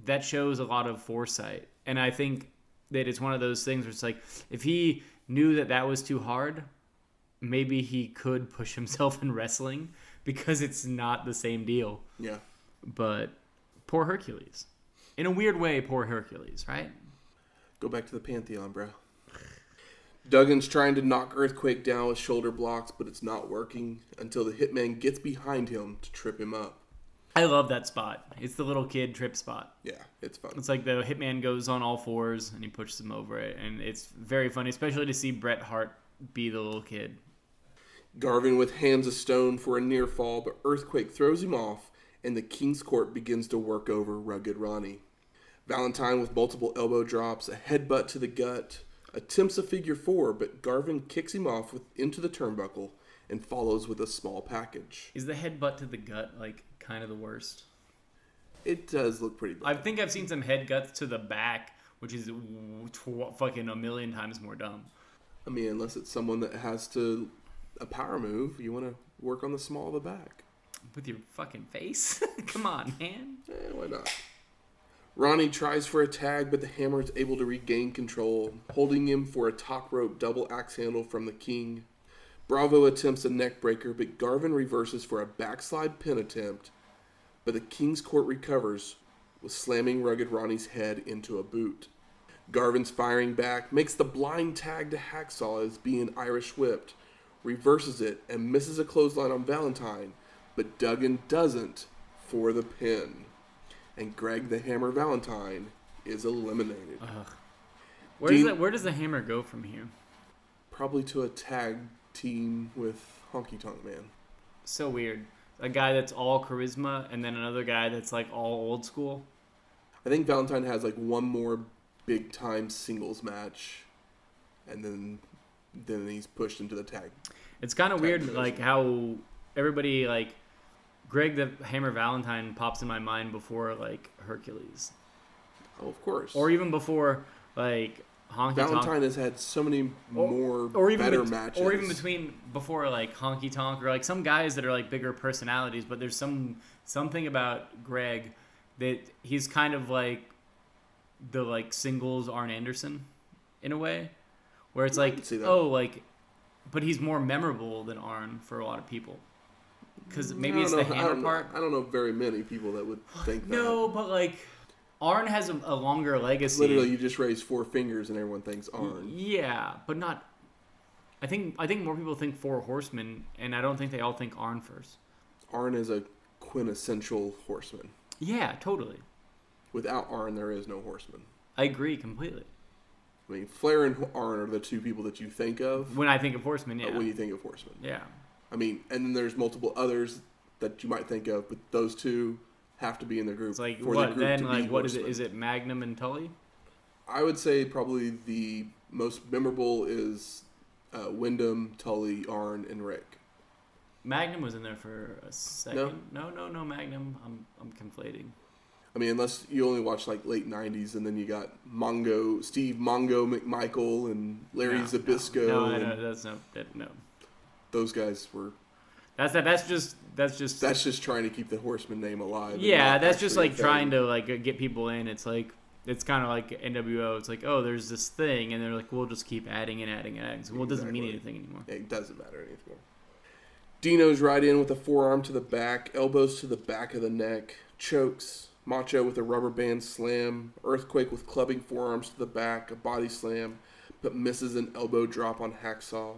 That shows a lot of foresight. And I think that it's one of those things where it's like, if he knew that that was too hard, maybe he could push himself in wrestling because it's not the same deal. Yeah. But poor Hercules. In a weird way, poor Hercules, right? Go back to the Pantheon, bro. Duggan's trying to knock Earthquake down with shoulder blocks, but it's not working until the Hitman gets behind him to trip him up. I love that spot. It's the little kid trip spot. Yeah, it's fun. It's like the Hitman goes on all fours and he pushes him over it. And it's very funny, especially to see Bret Hart be the little kid. Garvin with hands of stone for a near fall, but Earthquake throws him off, and the King's Court begins to work over Rugged Ronnie. Valentine with multiple elbow drops, a headbutt to the gut, attempts a figure 4, but Garvin kicks him off into the turnbuckle and follows with a small package. Is the headbutt to the gut, like, kind of the worst? It does look pretty bad. I think I've seen some headguts to the back, which is fucking a million times more dumb. I mean, unless it's someone that has a power move, you want to work on the small of the back. With your fucking face? Come on, man. Why not? Ronnie tries for a tag, but the Hammer is able to regain control, holding him for a top rope double axe handle from the King. Bravo attempts a neck breaker, but Garvin reverses for a backslide pin attempt, but the King's Court recovers with slamming Rugged Ronnie's head into a boot. Garvin's firing back, makes the blind tag to Hacksaw as being Irish whipped, reverses it, and misses a clothesline on Valentine, but Duggan doesn't for the pin. And Greg the Hammer Valentine is eliminated. Where does the Hammer go from here? Probably to a tag team with Honky Tonk Man. So weird. A guy that's all charisma and then another guy that's like all old school. I think Valentine has like one more big time singles match, and then he's pushed into the tag. It's kind of weird, division. like how everybody like Greg the Hammer Valentine pops in my mind before like Hercules. Oh, of course. Or even before like Honky Tonk. Valentine has had so many more even better matches. Or even before like Honky Tonk or like some guys that are like bigger personalities, but there's something about Greg that he's kind of like the like singles Arn Anderson in a way, where it's like but he's more memorable than Arn for a lot of people. Because maybe it's the hammer part. I don't know very many people that would think that. No, but like Arn has a longer legacy. Literally, you just raise 4 fingers and everyone thinks Arn. Yeah, but not. I think more people think 4 Horsemen, and I don't think they all think Arn first. Arn is a quintessential horseman. Yeah, totally. Without Arn, there is no horseman. I agree completely. I mean, Flair and Arn are the 2 people that you think of. When I think of Horsemen, yeah. When you think of horsemen. Yeah. I mean, and then there's multiple others that you might think of, but those 2 have to be in the group. It's like, for what, the group then, to like, be what is horsemen. it? Is it Magnum and Tully? I would say probably the most memorable is Wyndham, Tully, Arn, and Rick. Magnum was in there for a second. No, Magnum. I'm conflating. I mean, unless you only watch like late 90s, and then you got Steve Mongo McMichael and Larry Zbyszko. No. Those guys were... That's just trying to keep the Horseman name alive. Yeah, that's just like trying to like get people in. It's like it's kind of like NWO. It's like, oh, there's this thing, and they're like, we'll just keep adding. So, well, it doesn't mean anything anymore. It doesn't matter anymore. Dino's right in with a forearm to the back, elbows to the back of the neck, chokes. Macho with a rubber band slam, Earthquake with clubbing forearms to the back, a body slam, but misses an elbow drop on Hacksaw.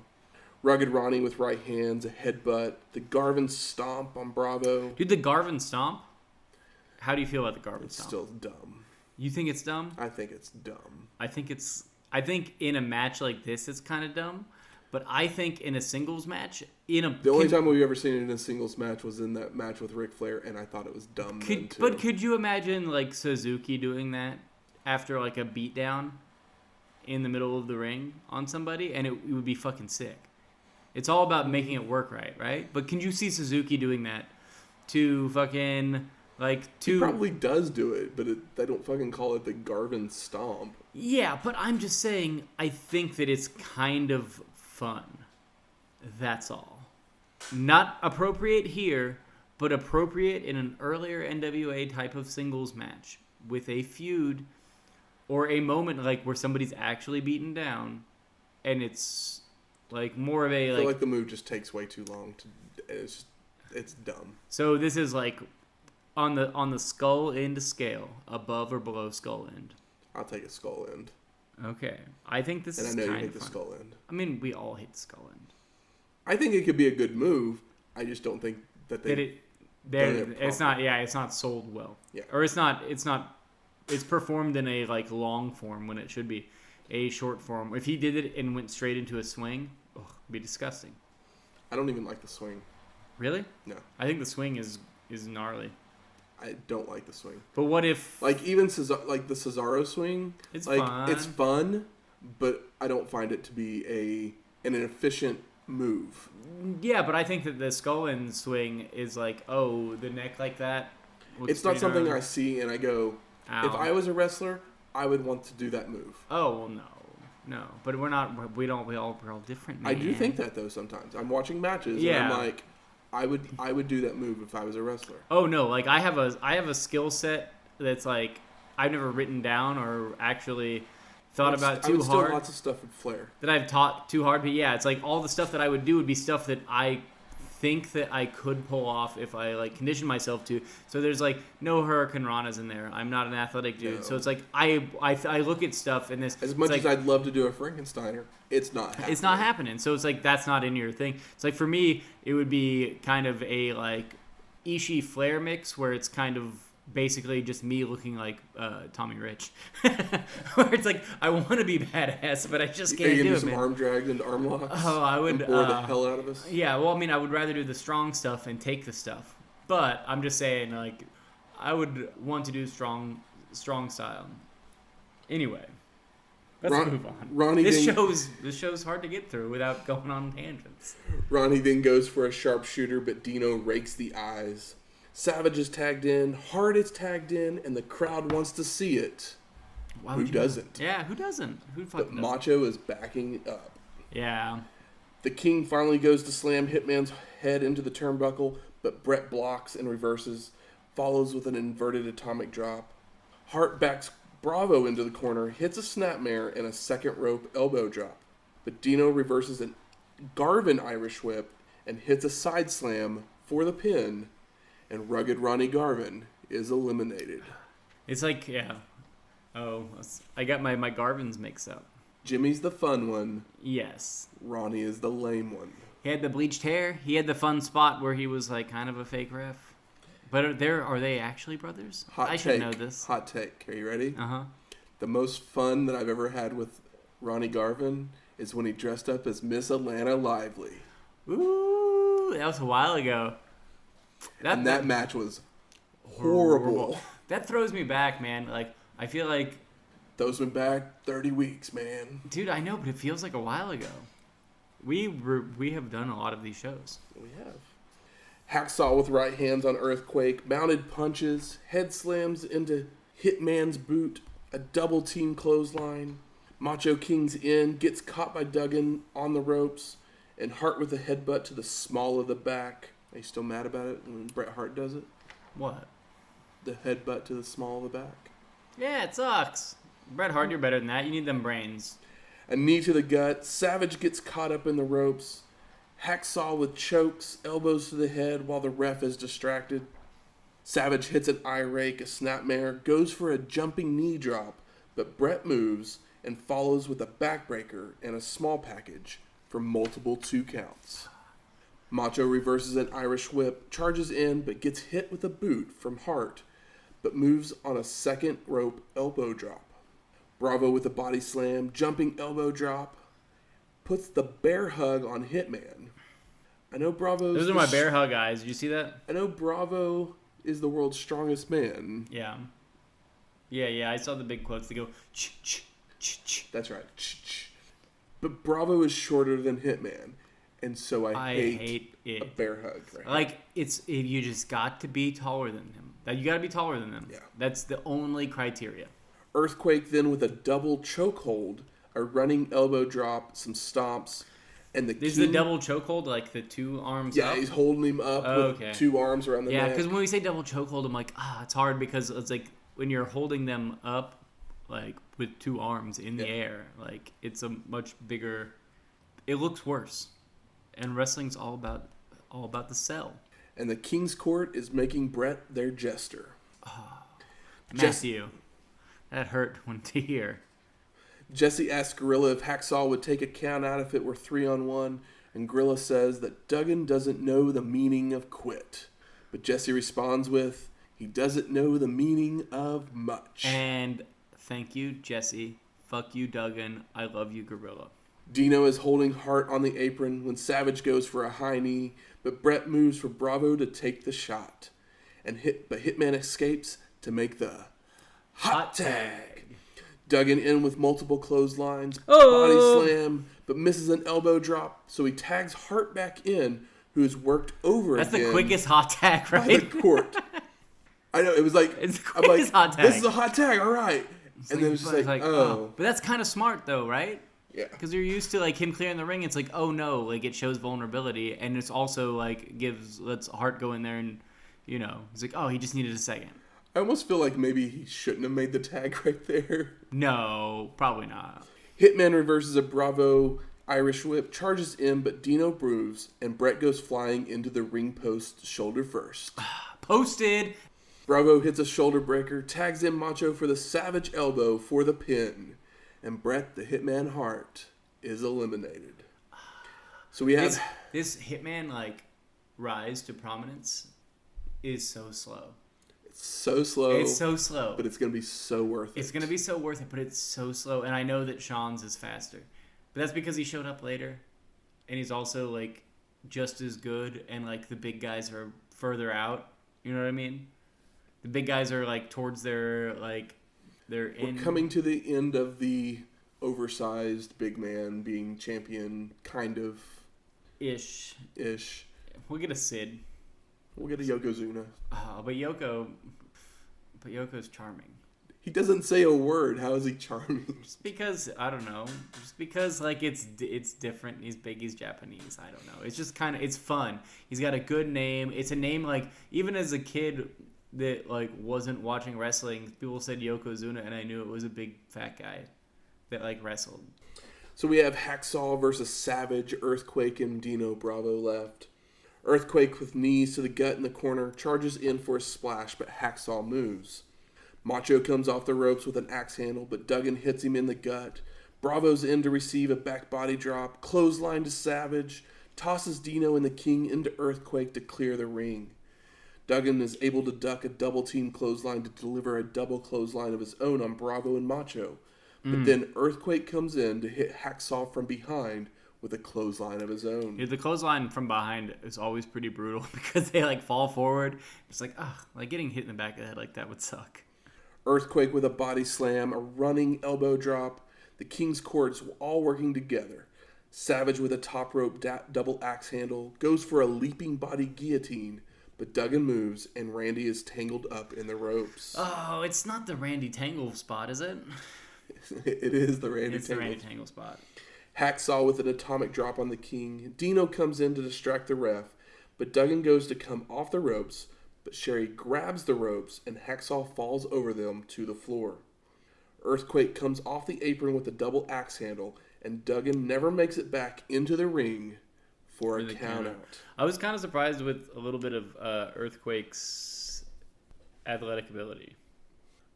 Rugged Ronnie with right hands, a headbutt, the Garvin stomp on Bravo. Dude, the Garvin stomp? How do you feel about the Garvin It's stomp? still dumb. You think it's dumb? I think it's dumb. I think in a match like this, it's kind of dumb. But I think in a singles match, the only time we've ever seen it in a singles match was in that match with Ric Flair, and I thought it was dumb then too. But could you imagine like Suzuki doing that after like a beatdown in the middle of the ring on somebody, and it would be fucking sick. It's all about making it work right? But can you see Suzuki doing that to fucking He probably does do it, but they don't fucking call it the Garvin stomp. Yeah, but I'm just saying, I think that it's kind of fun. That's all. Not appropriate here, but appropriate in an earlier NWA type of singles match with a feud or a moment like where somebody's actually beaten down, and it's like more of a I feel like the move just takes way too long. It's dumb. So this is like on the skull end scale, above or below skull end. I'll take a skull end. Okay, I think this is kind of fun. And I know you hate the skull end. I mean, we all hate the skull end. I think it could be a good move. I just don't think that it's not. Yeah, it's not sold well. Yeah, or it's not. It's performed in a like long form when it should be a short form. If he did it and went straight into a swing, it'd be disgusting. I don't even like the swing. Really? No. I think the swing is gnarly. I don't like the swing. But what if like even like the Cesaro swing? It's like fun. It's fun, but I don't find it to be an efficient move. Yeah, but I think that the skull end swing is like, oh, the neck like that. It's not something I see and I go, ow. If I was a wrestler, I would want to do that move. Oh well, no. But we're not. We're all different. Man. I do think that though. Sometimes I'm watching matches and I'm like, I would do that move if I was a wrestler. Oh no, like I have a skill set that's like I've never written down or actually thought about too hard. Still lots of stuff with Flair that I've taught too hard, but yeah, it's like all the stuff that I would do would be stuff that I think that I could pull off if I like condition myself to. So there's like no Hurricane Ranas in there. I'm not an athletic dude, so it's like I look at stuff and this. As much as I'd love to do a Frankensteiner, it's not happening. It's not happening. So it's like that's not in your thing. It's like for me, it would be kind of a like Ishii Flair mix where it's kind of basically just me looking like Tommy Rich, where it's like I want to be badass, but I just can't do it. Some arm drags and arm locks. Oh, I would bore the hell out of us. Yeah, well, I mean, I would rather do the strong stuff and take the stuff, but I'm just saying, like, I would want to do strong style. Anyway, let's move on. Ronnie this show's hard to get through without going on tangents. Ronnie then goes for a sharpshooter, but Dino rakes the eyes. Savage is tagged in, Hart is tagged in, and the crowd wants to see it. Who doesn't? Yeah, who doesn't? Who fucking doesn't? Macho is backing up. Yeah. The King finally goes to slam Hitman's head into the turnbuckle, but Bret blocks and reverses, follows with an inverted atomic drop. Hart backs Bravo into the corner, hits a snapmare and a second rope elbow drop. But Dino reverses a Garvin Irish whip and hits a side slam for the pin. And rugged Ronnie Garvin is eliminated. It's like, yeah. Oh, I got my Garvins mixed up. Jimmy's the fun one. Yes. Ronnie is the lame one. He had the bleached hair. He had the fun spot where he was like kind of a fake ref. But are they actually brothers? I should know this. Hot take. Are you ready? Uh-huh. The most fun that I've ever had with Ronnie Garvin is when he dressed up as Miss Atlanta Lively. Ooh, that was a while ago. That match was horrible. That throws me back, man. Like, I feel like... Those went back 30 weeks, man. Dude, I know, but it feels like a while ago. We have done a lot of these shows. We have. Hacksaw with right hands on Earthquake, mounted punches, head slams into Hitman's boot, a double team clothesline. Macho King's in, gets caught by Duggan on the ropes, and Hart with a headbutt to the small of the back. Are you still mad about it when Bret Hart does it? What? The headbutt to the small of the back. Yeah, it sucks. Bret Hart, you're better than that. You need them brains. A knee to the gut. Savage gets caught up in the ropes. Hacksaw with chokes, elbows to the head while the ref is distracted. Savage hits an eye rake, a snapmare, goes for a jumping knee drop, but Bret moves and follows with a backbreaker and a small package for multiple 2 counts. Macho reverses an Irish whip, charges in, but gets hit with a boot from Hart. but moves on a second rope elbow drop. Bravo with a body slam, jumping elbow drop, puts the bear hug on Hitman. I know Bravo's... Those are my bear hug eyes. Did you see that? I know Bravo is the world's strongest man. Yeah. Yeah, I saw the big quotes. They go, ch-ch-ch-ch. That's right. Ch-ch. But Bravo is shorter than Hitman, and so I hate it. A bear hug. Right? Like, you just got to be taller than him. You got to be taller than them. Yeah. That's the only criteria. Earthquake then with a double chokehold, a running elbow drop, some stomps, and the Is the double chokehold like the two arms up? Yeah, he's holding him up with two arms around the neck. Yeah, because when we say double chokehold, I'm like, it's hard because it's like when you're holding them up, like with two arms in the air, like it's a much bigger. It looks worse, and wrestling's all about the sell. And the King's Court is making Bret their jester. Matthew, that hurt to hear. Jesse asks Gorilla if Hacksaw would take a count out if it were 3-on-1, and Gorilla says that Duggan doesn't know the meaning of quit. But Jesse responds with, he doesn't know the meaning of much. And thank you, Jesse. Fuck you, Duggan. I love you, Gorilla. Dino is holding Hart on the apron when Savage goes for a high knee, but Bret moves for Bravo to take the shot. But Hitman escapes to make the hot tag. Duggan in with multiple clotheslines, body slam, but misses an elbow drop, so he tags Hart back in, who has worked over That's again. the quickest hot tag, right? By the court. I know, it was like, it's the quickest hot tag. This is a hot tag, all right. And then it was just like, oh. But that's kind of smart, though, right? Yeah. Because you're used to like him clearing the ring. It's like, oh no, like it shows vulnerability, and it's also like lets Hart go in there and, he's like, oh, he just needed a second. I almost feel like maybe he shouldn't have made the tag right there. No, probably not. Hitman reverses a Bravo Irish whip, charges in, but Dino brews, and Bret goes flying into the ring post shoulder first. Posted. Bravo hits a shoulder breaker, tags in Macho for the savage elbow for the pin, and Bret the Hitman Hart is eliminated. So we have this Hitman rise to prominence is so slow. So slow. It's so slow. But it's going to be so worth it. It's going to be so worth it, but it's so slow. And I know that Sean's is faster. But that's because he showed up later. And he's also, just as good. And, the big guys are further out. You know what I mean? The big guys are, towards their, they're in. We're coming to the end of the oversized big man being champion, kind of. Ish. We'll get a Sid. We'll get a Yokozuna. But Yoko's charming. He doesn't say a word. How is he charming? Just because, I don't know. Just because, it's different. He's big. He's Japanese. I don't know. It's just kind of, it's fun. He's got a good name. It's a name, even as a kid that, wasn't watching wrestling, people said Yokozuna, and I knew it was a big fat guy that, wrestled. So we have Hacksaw versus Savage, Earthquake, and Dino Bravo left. Earthquake with knees to the gut in the corner, charges in for a splash, but Hacksaw moves. Macho comes off the ropes with an axe handle, but Duggan hits him in the gut. Bravo's in to receive a back body drop, clothesline to Savage, tosses Dino and the King into Earthquake to clear the ring. Duggan is able to duck a double team clothesline to deliver a double clothesline of his own on Bravo and Macho. But then Earthquake comes in to hit Hacksaw from behind with a clothesline of his own. Yeah, the clothesline from behind is always pretty brutal because they fall forward. It's getting hit in the back of the head like that would suck. Earthquake with a body slam, a running elbow drop. The King's Court's all working together. Savage with a top rope double axe handle goes for a leaping body guillotine, but Duggan moves and Randy is tangled up in the ropes. Oh, it's not the Randy Tangle spot, is it? It is the Randy Tangle. It's the Randy Tangle spot. Hacksaw with an atomic drop on the King. Dino comes in to distract the ref, but Duggan goes to come off the ropes, but Sherri grabs the ropes and Hacksaw falls over them to the floor. Earthquake comes off the apron with a double axe handle, and Duggan never makes it back into the ring for a count out. I was kind of surprised with a little bit of Earthquake's athletic ability.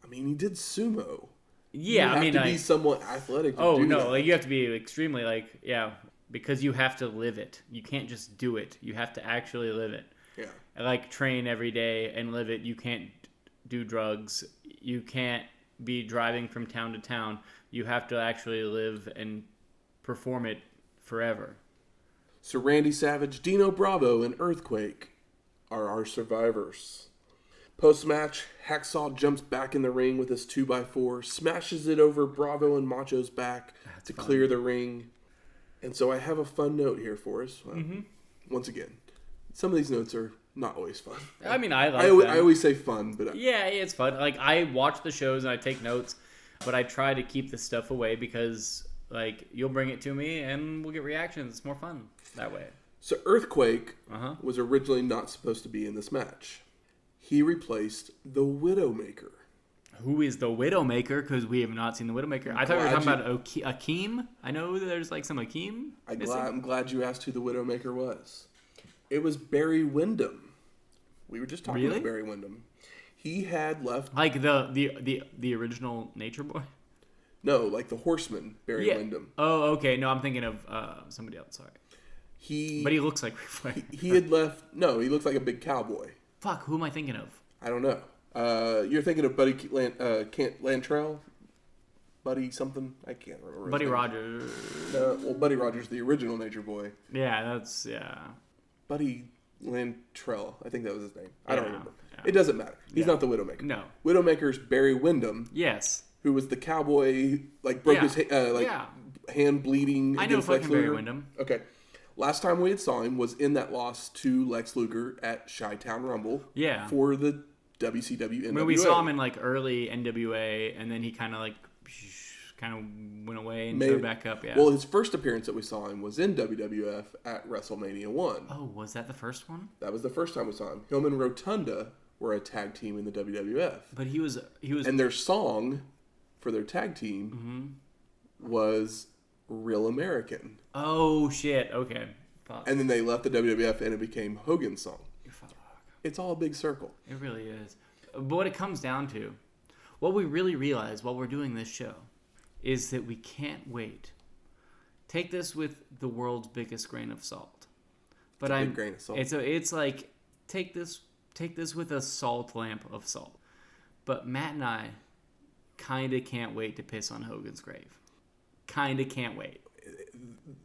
I mean, he did sumo. Yeah, you have to be somewhat athletic to do that. You have to be extremely, because you have to live it. You can't just do it. You have to actually live it. Yeah. Train every day and live it. You can't do drugs. You can't be driving from town to town. You have to actually live and perform it forever. So Randy Savage, Dino Bravo, and Earthquake are our survivors. Post-match, Hacksaw jumps back in the ring with his 2x4, smashes it over Bravo and Macho's back to clear the ring. And so I have a fun note here for us. Well, once again, some of these notes are not always fun. I mean, I always say fun, but yeah, it's fun. Like, I watch the shows and I take notes, but I try to keep this stuff away because, like, you'll bring it to me and we'll get reactions. It's more fun that way. So Earthquake was originally not supposed to be in this match. He replaced the Widowmaker. Who is the Widowmaker? Because we have not seen the Widowmaker. I thought we were talking about Akeem. I know there's like some Akeem. I'm glad you asked who the Widowmaker was. It was Barry Windham. We were just talking about Barry Windham. He had left... Like the original Nature Boy? No, like the Horseman, Barry Windham. Oh, okay. No, I'm thinking of somebody else. Sorry. But he looks like Ric Flair. He had left... No, he looks like a big cowboy. Fuck, who am I thinking of? I don't know. You're thinking of Buddy Lantrell? Buddy something? I can't remember. Buddy Rogers. Well, Buddy Rogers, the original Nature Boy. Yeah, Buddy Lantrell. I think that was his name. I don't remember. Yeah. It doesn't matter. He's not the Widowmaker. No. Widowmaker's Barry Windham. Yes. Who was the cowboy, like broke his hand bleeding. I know fucking Barry Windham. Okay. Last time we had saw him was in that loss to Lex Luger at Chi-Town Rumble. Yeah. For the WCW NWA. When we saw him in like early NWA, and then he kind of went away and showed back up. Yeah. Well, his first appearance that we saw him was in WWF at WrestleMania 1. Oh, was that the first one? That was the first time we saw him. Him and Rotunda were a tag team in the WWF. But he was, and their song for their tag team was Real American. Oh shit! Okay. Fuck. And then they left the WWF and it became Hogan's song. It's all a big circle. It really is. But what it comes down to, what we really realize while we're doing this show, is that we can't wait. Take this with the world's biggest grain of salt. But big grain of salt. It's like take this with a salt lamp of salt. But Matt and I kind of can't wait to piss on Hogan's grave. Kind of can't wait.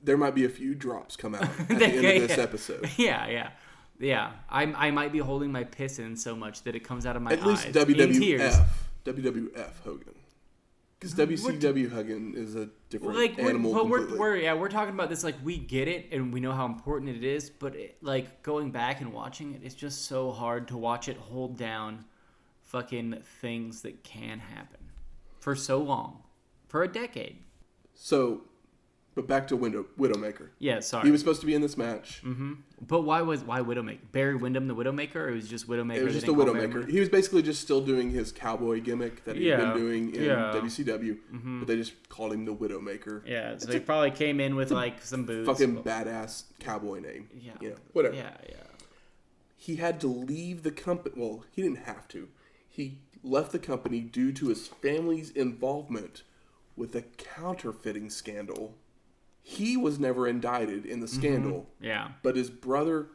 There might be a few drops come out at the end of this episode. Yeah. I might be holding my piss in so much that it comes out of my eyes. At least WWF Hogan. Because WCW Hogan is a different animal completely. We're talking about this like we get it and we know how important it is, but like going back and watching it, it's just so hard to watch it hold down fucking things that can happen for so long, for a decade. So, but back to Widowmaker. Yeah, sorry. He was supposed to be in this match. Mm-hmm. But why Widowmaker? Barry Windham the Widowmaker, or it was just Widowmaker? It was just a Widowmaker. He was basically just still doing his cowboy gimmick that he'd been doing in WCW, but they just called him the Widowmaker. Yeah, so he probably came in with like some boots. Fucking badass cowboy name. Yeah. You know, whatever. Yeah. He had to leave the company. Well, he didn't have to. He left the company due to his family's involvement with a counterfeiting scandal. He was never indicted in the scandal. Yeah. But his brother,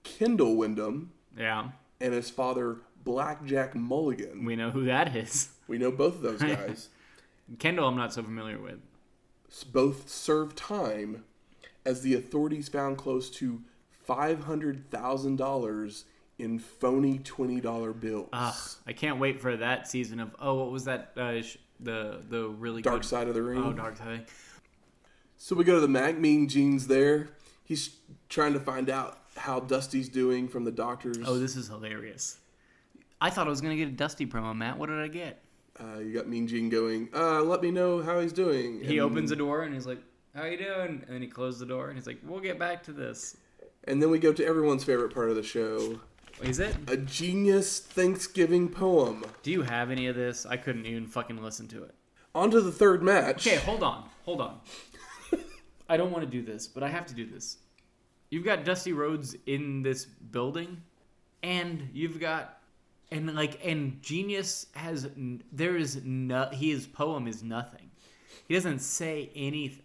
Kendall Windham. Yeah. And his father, Blackjack Mllion. We know who that is. We know both of those guys. Kendall, I'm not so familiar with. Both served time as the authorities found close to $500,000 in phony $20 bills. I can't wait for that season of, what was that? The really Dark good... Side of the Ring. Oh, Dark Side. So we go to the Mean Gene's there. He's trying to find out how Dusty's doing from the doctors. Oh, this is hilarious. I thought I was going to get a Dusty promo, Matt. What did I get? You got Mean Gene going, let me know how he's doing. He opens the door and he's like, how you doing? And then he closed the door and he's like, we'll get back to this. And then we go to everyone's favorite part of the show. Is it? A genius Thanksgiving poem. Do you have any of this? I couldn't even fucking listen to it. On to the third match. Okay, hold on. I don't want to do this, but I have to do this. You've got Dusty Rhodes in this building, and you've got, and Genius has, his poem is nothing. He doesn't say anything.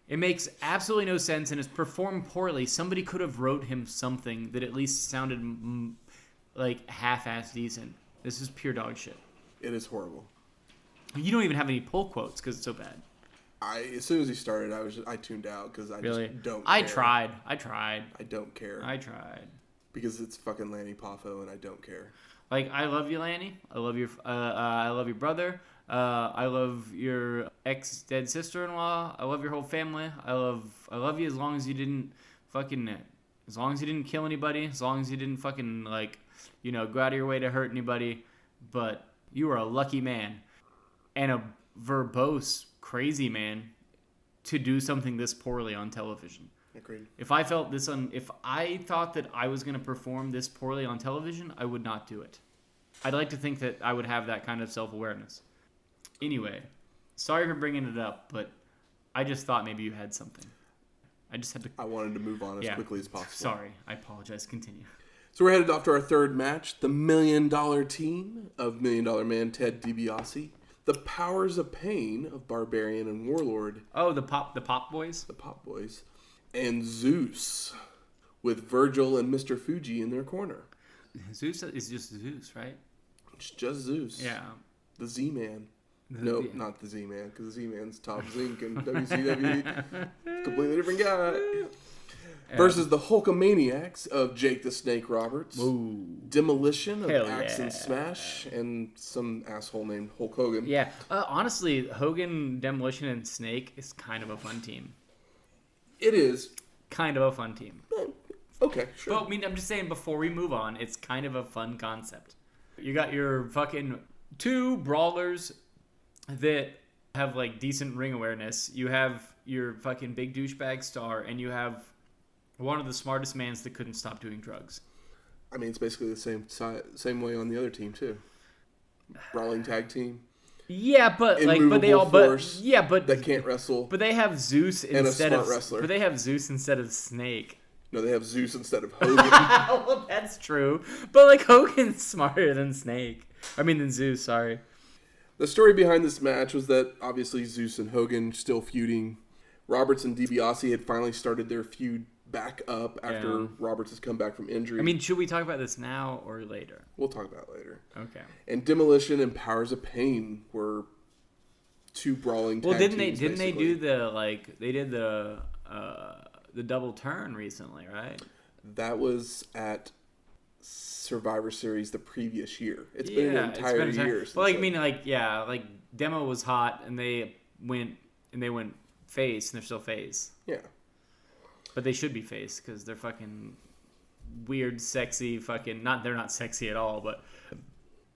It makes absolutely no sense and is performed poorly. Somebody could have wrote him something that at least sounded like half-ass decent. This is pure dog shit. It is horrible. You don't even have any pull quotes because it's so bad. As soon as he started, I tuned out because I Really? just don't care. I tried. I don't care. I tried. Because it's fucking Lanny Poffo and I don't care. Like, I love you, Lanny. I love your brother. I love your ex-dead sister-in-law. I love your whole family. I love you as long as you didn't kill anybody. As long as you didn't fucking, like, you know, go out of your way to hurt anybody. But you are a lucky man and a verbose, crazy man to do something this poorly on television. Agreed. If I thought that I was going to perform this poorly on television, I would not do it. I'd like to think that I would have that kind of self-awareness. Anyway, sorry for bringing it up, but I just thought maybe you had something. I wanted to move on as quickly as possible. Sorry, I apologize. Continue. So we're headed off to our third match, the $1 Million team of $1 Million Man Ted DiBiase, the Powers of Pain of Barbarian and Warlord. Oh, the pop boys? The pop boys. And Zeus, with Virgil and Mr. Fuji in their corner. Zeus is just Zeus, right? It's just Zeus. Yeah. The Z-Man. No, not the Z-Man, because the Z-Man's Top Zinc and WCW. Completely different guy. Versus the Hulkamaniacs of Jake the Snake Roberts. Ooh. Demolition of Axe and Smash. And some asshole named Hulk Hogan. Yeah. Honestly, Hogan, Demolition, and Snake is kind of a fun team. It is. Kind of a fun team. Okay, sure. But, I mean, I'm just saying, before we move on, it's kind of a fun concept. You got your fucking two brawlers that have, like, decent ring awareness. You have your fucking big douchebag star, and you have one of the smartest mans that couldn't stop doing drugs. I mean, it's basically the same way on the other team, too. Brawling tag team. Yeah, but that can't wrestle. But they have Zeus instead of wrestler. But they have Zeus instead of Snake. No, they have Zeus instead of Hogan. Well, that's true. But like Hogan's smarter than Zeus, sorry. The story behind this match was that obviously Zeus and Hogan still feuding. Roberts and DiBiase had finally started their feud back up after Roberts has come back from injury. I mean, should we talk about this now or later? We'll talk about it later. Okay. And Demolition and Powers of Pain were two brawling tag teams, didn't they do the double turn recently, right? That was at Survivor Series the previous year. It's been an entire year. Well, like Demo was hot and they went face and they're still face. Yeah. But they should be face because they're fucking weird, sexy, fucking they're not sexy at all, but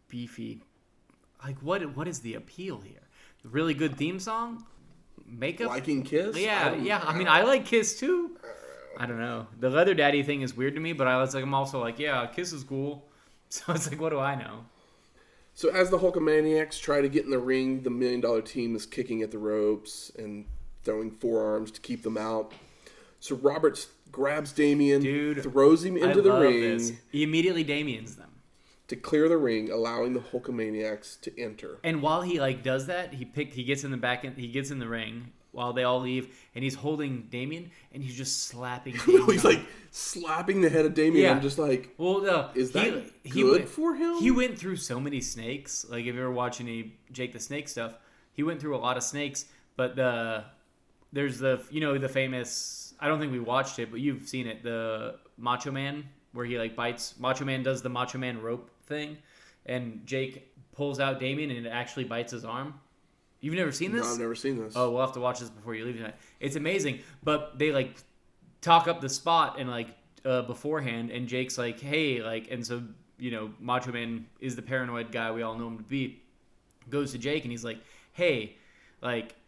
beefy. Like what is the appeal here? Really good theme song? Makeup? Liking Kiss? Yeah. I mean, I like Kiss too. I don't know. The Leather Daddy thing is weird to me, but I'm also like, yeah, Kiss is cool. So it's like, what do I know? So as the Hulkamaniacs try to get in the ring, the $1 Million team is kicking at the ropes and throwing forearms to keep them out. So Roberts grabs Damien, throws him into the ring. This. He immediately Damien's them. To clear the ring, allowing the Hulkamaniacs to enter. And while he does that, he gets in the back and he gets in the ring while they all leave, and he's holding Damien and he's just slapping Damien. He's like slapping the head of Damien. Yeah. I'm just like, is that good for him? He went through so many snakes. Like if you ever watch any Jake the Snake stuff, he went through a lot of snakes. But there's the famous. I don't think we watched it, but you've seen it. The Macho Man, where he bites. Macho Man does the Macho Man rope thing, and Jake pulls out Damien, and it actually bites his arm. You've never seen this? No, I've never seen this. Oh, we'll have to watch this before you leave tonight. It's amazing, but they talk up the spot and beforehand, and Jake's like, hey, and so Macho Man is the paranoid guy we all know him to be. Goes to Jake and he's like, hey,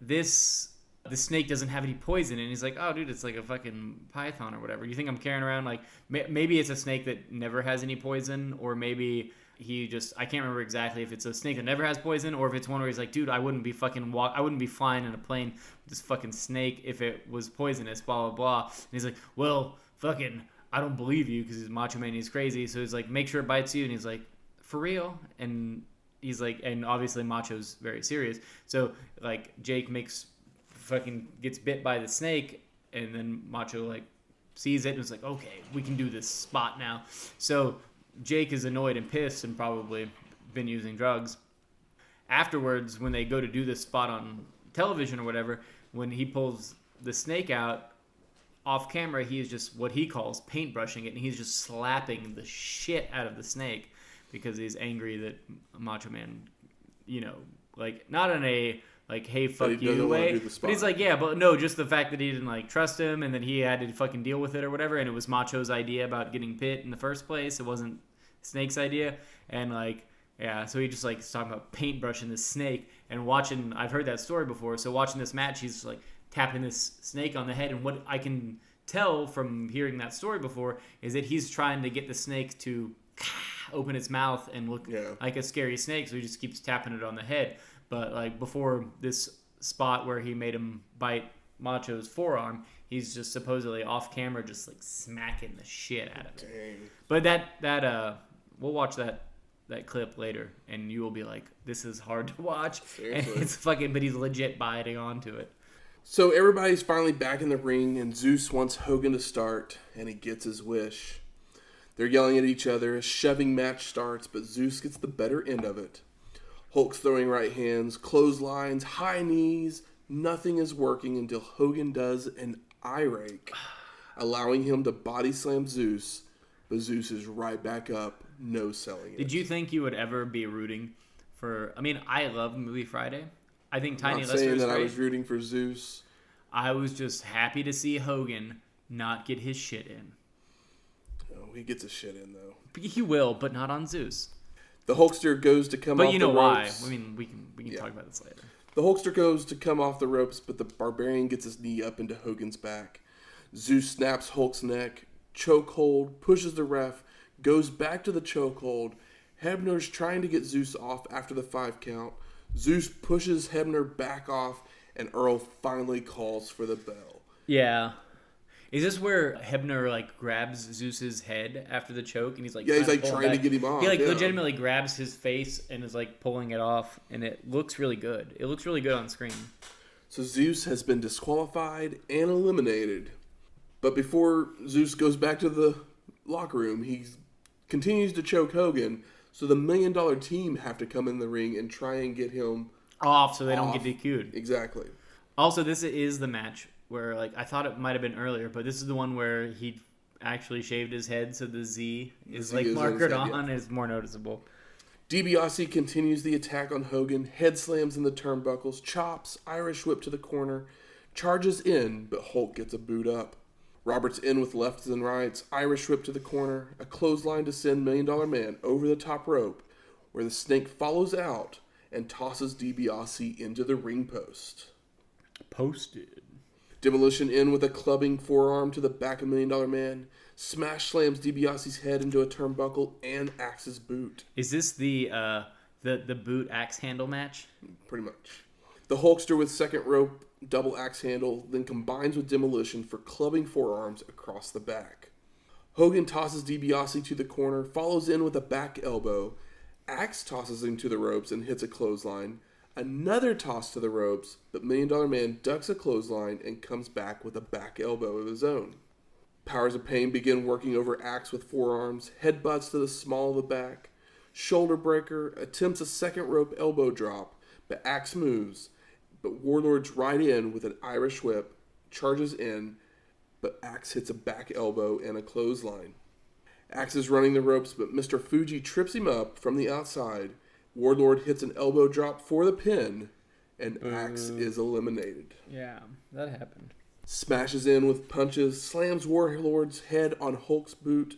this. The snake doesn't have any poison, and he's like, oh, dude, it's like a fucking python or whatever. You think I'm carrying around, maybe it's a snake that never has any poison, or maybe I can't remember exactly if it's a snake that never has poison, or if it's one where he's like, dude, I wouldn't be flying in a plane with this fucking snake if it was poisonous, blah, blah, blah. And he's like, well, fucking, I don't believe you, because he's Macho Man, he's crazy. So he's like, make sure it bites you, and he's like, for real? And he's like, and obviously Macho's very serious. So, Jake fucking gets bit by the snake, and then Macho sees it and is like, okay, we can do this spot now. So Jake is annoyed and pissed and probably been using drugs. Afterwards, when they go to do this spot on television or whatever, when he pulls the snake out, off camera, he is just what he calls paintbrushing it, and he's just slapping the shit out of the snake because he's angry that Macho Man, like, not in a, like, hey, fuck you way, but he's like, yeah, but no, just the fact that he didn't, like, trust him, and then he had to fucking deal with it or whatever, and it was Macho's idea about getting bit in the first place. It wasn't Snake's idea, and, like, yeah, so he just, like, is talking about paintbrushing this snake, and watching, I've heard that story before, so watching this match, he's, like, tapping this snake on the head, and what I can tell from hearing that story before is that he's trying to get the snake to open its mouth and look like a scary snake, so he just keeps tapping it on the head. But like before this spot where he made him bite Macho's forearm, he's just supposedly off camera just like smacking the shit out of it. Dang. But that we'll watch that clip later, and you will be like, this is hard to watch. Seriously. And it's fucking, but he's legit biting onto it. So everybody's finally back in the ring, and Zeus wants Hogan to start, and he gets his wish. They're yelling at each other. A shoving match starts, but Zeus gets the better end of it. Hulk's throwing right hands, clotheslines, high knees. Nothing is working until Hogan does an eye rake, allowing him to body slam Zeus, but Zeus is right back up, no selling it. Did you think you would ever be rooting for... I mean, I love Movie Friday. I think Tiny I'm not Lister saying is that great. I was rooting for Zeus. I was just happy to see Hogan not get his shit in. Oh, he gets his shit in, though. He will, but not on Zeus. The Hulkster goes to come off the ropes. But you know why. I mean, we can talk about this later. The Hulkster goes to come off the ropes, but the Barbarian gets his knee up into Hogan's back. Zeus snaps Hulk's neck, chokehold, pushes the ref, goes back to the chokehold. Hebner's trying to get Zeus off after the 5 count. Zeus pushes Hebner back off, and Earl finally calls for the bell. Yeah. Is this where Hebner, like, grabs Zeus's head after the choke, and he's, like... Yeah, he's, like, trying to get him off. He, like, legitimately grabs his face and is, like, pulling it off, and it looks really good. It looks really good on screen. So Zeus has been disqualified and eliminated. But before Zeus goes back to the locker room, he continues to choke Hogan, so the $1 Million team have to come in the ring and try and get him off so they don't get DQ'd. Exactly. Also, this is the match where, like, I thought it might have been earlier, but this is the one where he actually shaved his head, so the Z is like markered on, is more noticeable. DiBiase continues the attack on Hogan, head slams in the turnbuckles, chops, Irish whip to the corner, charges in, but Hulk gets a boot up. Roberts in with lefts and rights, Irish whip to the corner, a clothesline to send $1 Million Man over the top rope, where the Snake follows out and tosses DiBiase into the ring post. Posted. Demolition in with a clubbing forearm to the back of $1 Million Man, smash slams DiBiase's head into a turnbuckle and Axe's boot. Is this the boot axe handle match? Pretty much. The Hulkster with second rope double axe handle, then combines with Demolition for clubbing forearms across the back. Hogan tosses DiBiase to the corner, follows in with a back elbow. Axe tosses him to the ropes and hits a clothesline. Another toss to the ropes, but $1 Million Man ducks a clothesline and comes back with a back elbow of his own. Powers of Pain begin working over Axe with forearms, headbutts to the small of the back. Shoulder breaker, attempts a second rope elbow drop, but Axe moves. But Warlord's right in with an Irish whip, charges in, but Axe hits a back elbow and a clothesline. Axe is running the ropes, but Mr. Fuji trips him up from the outside. Warlord hits an elbow drop for the pin, and Axe is eliminated. Yeah, that happened. Smashes in with punches, slams Warlord's head on Hulk's boot.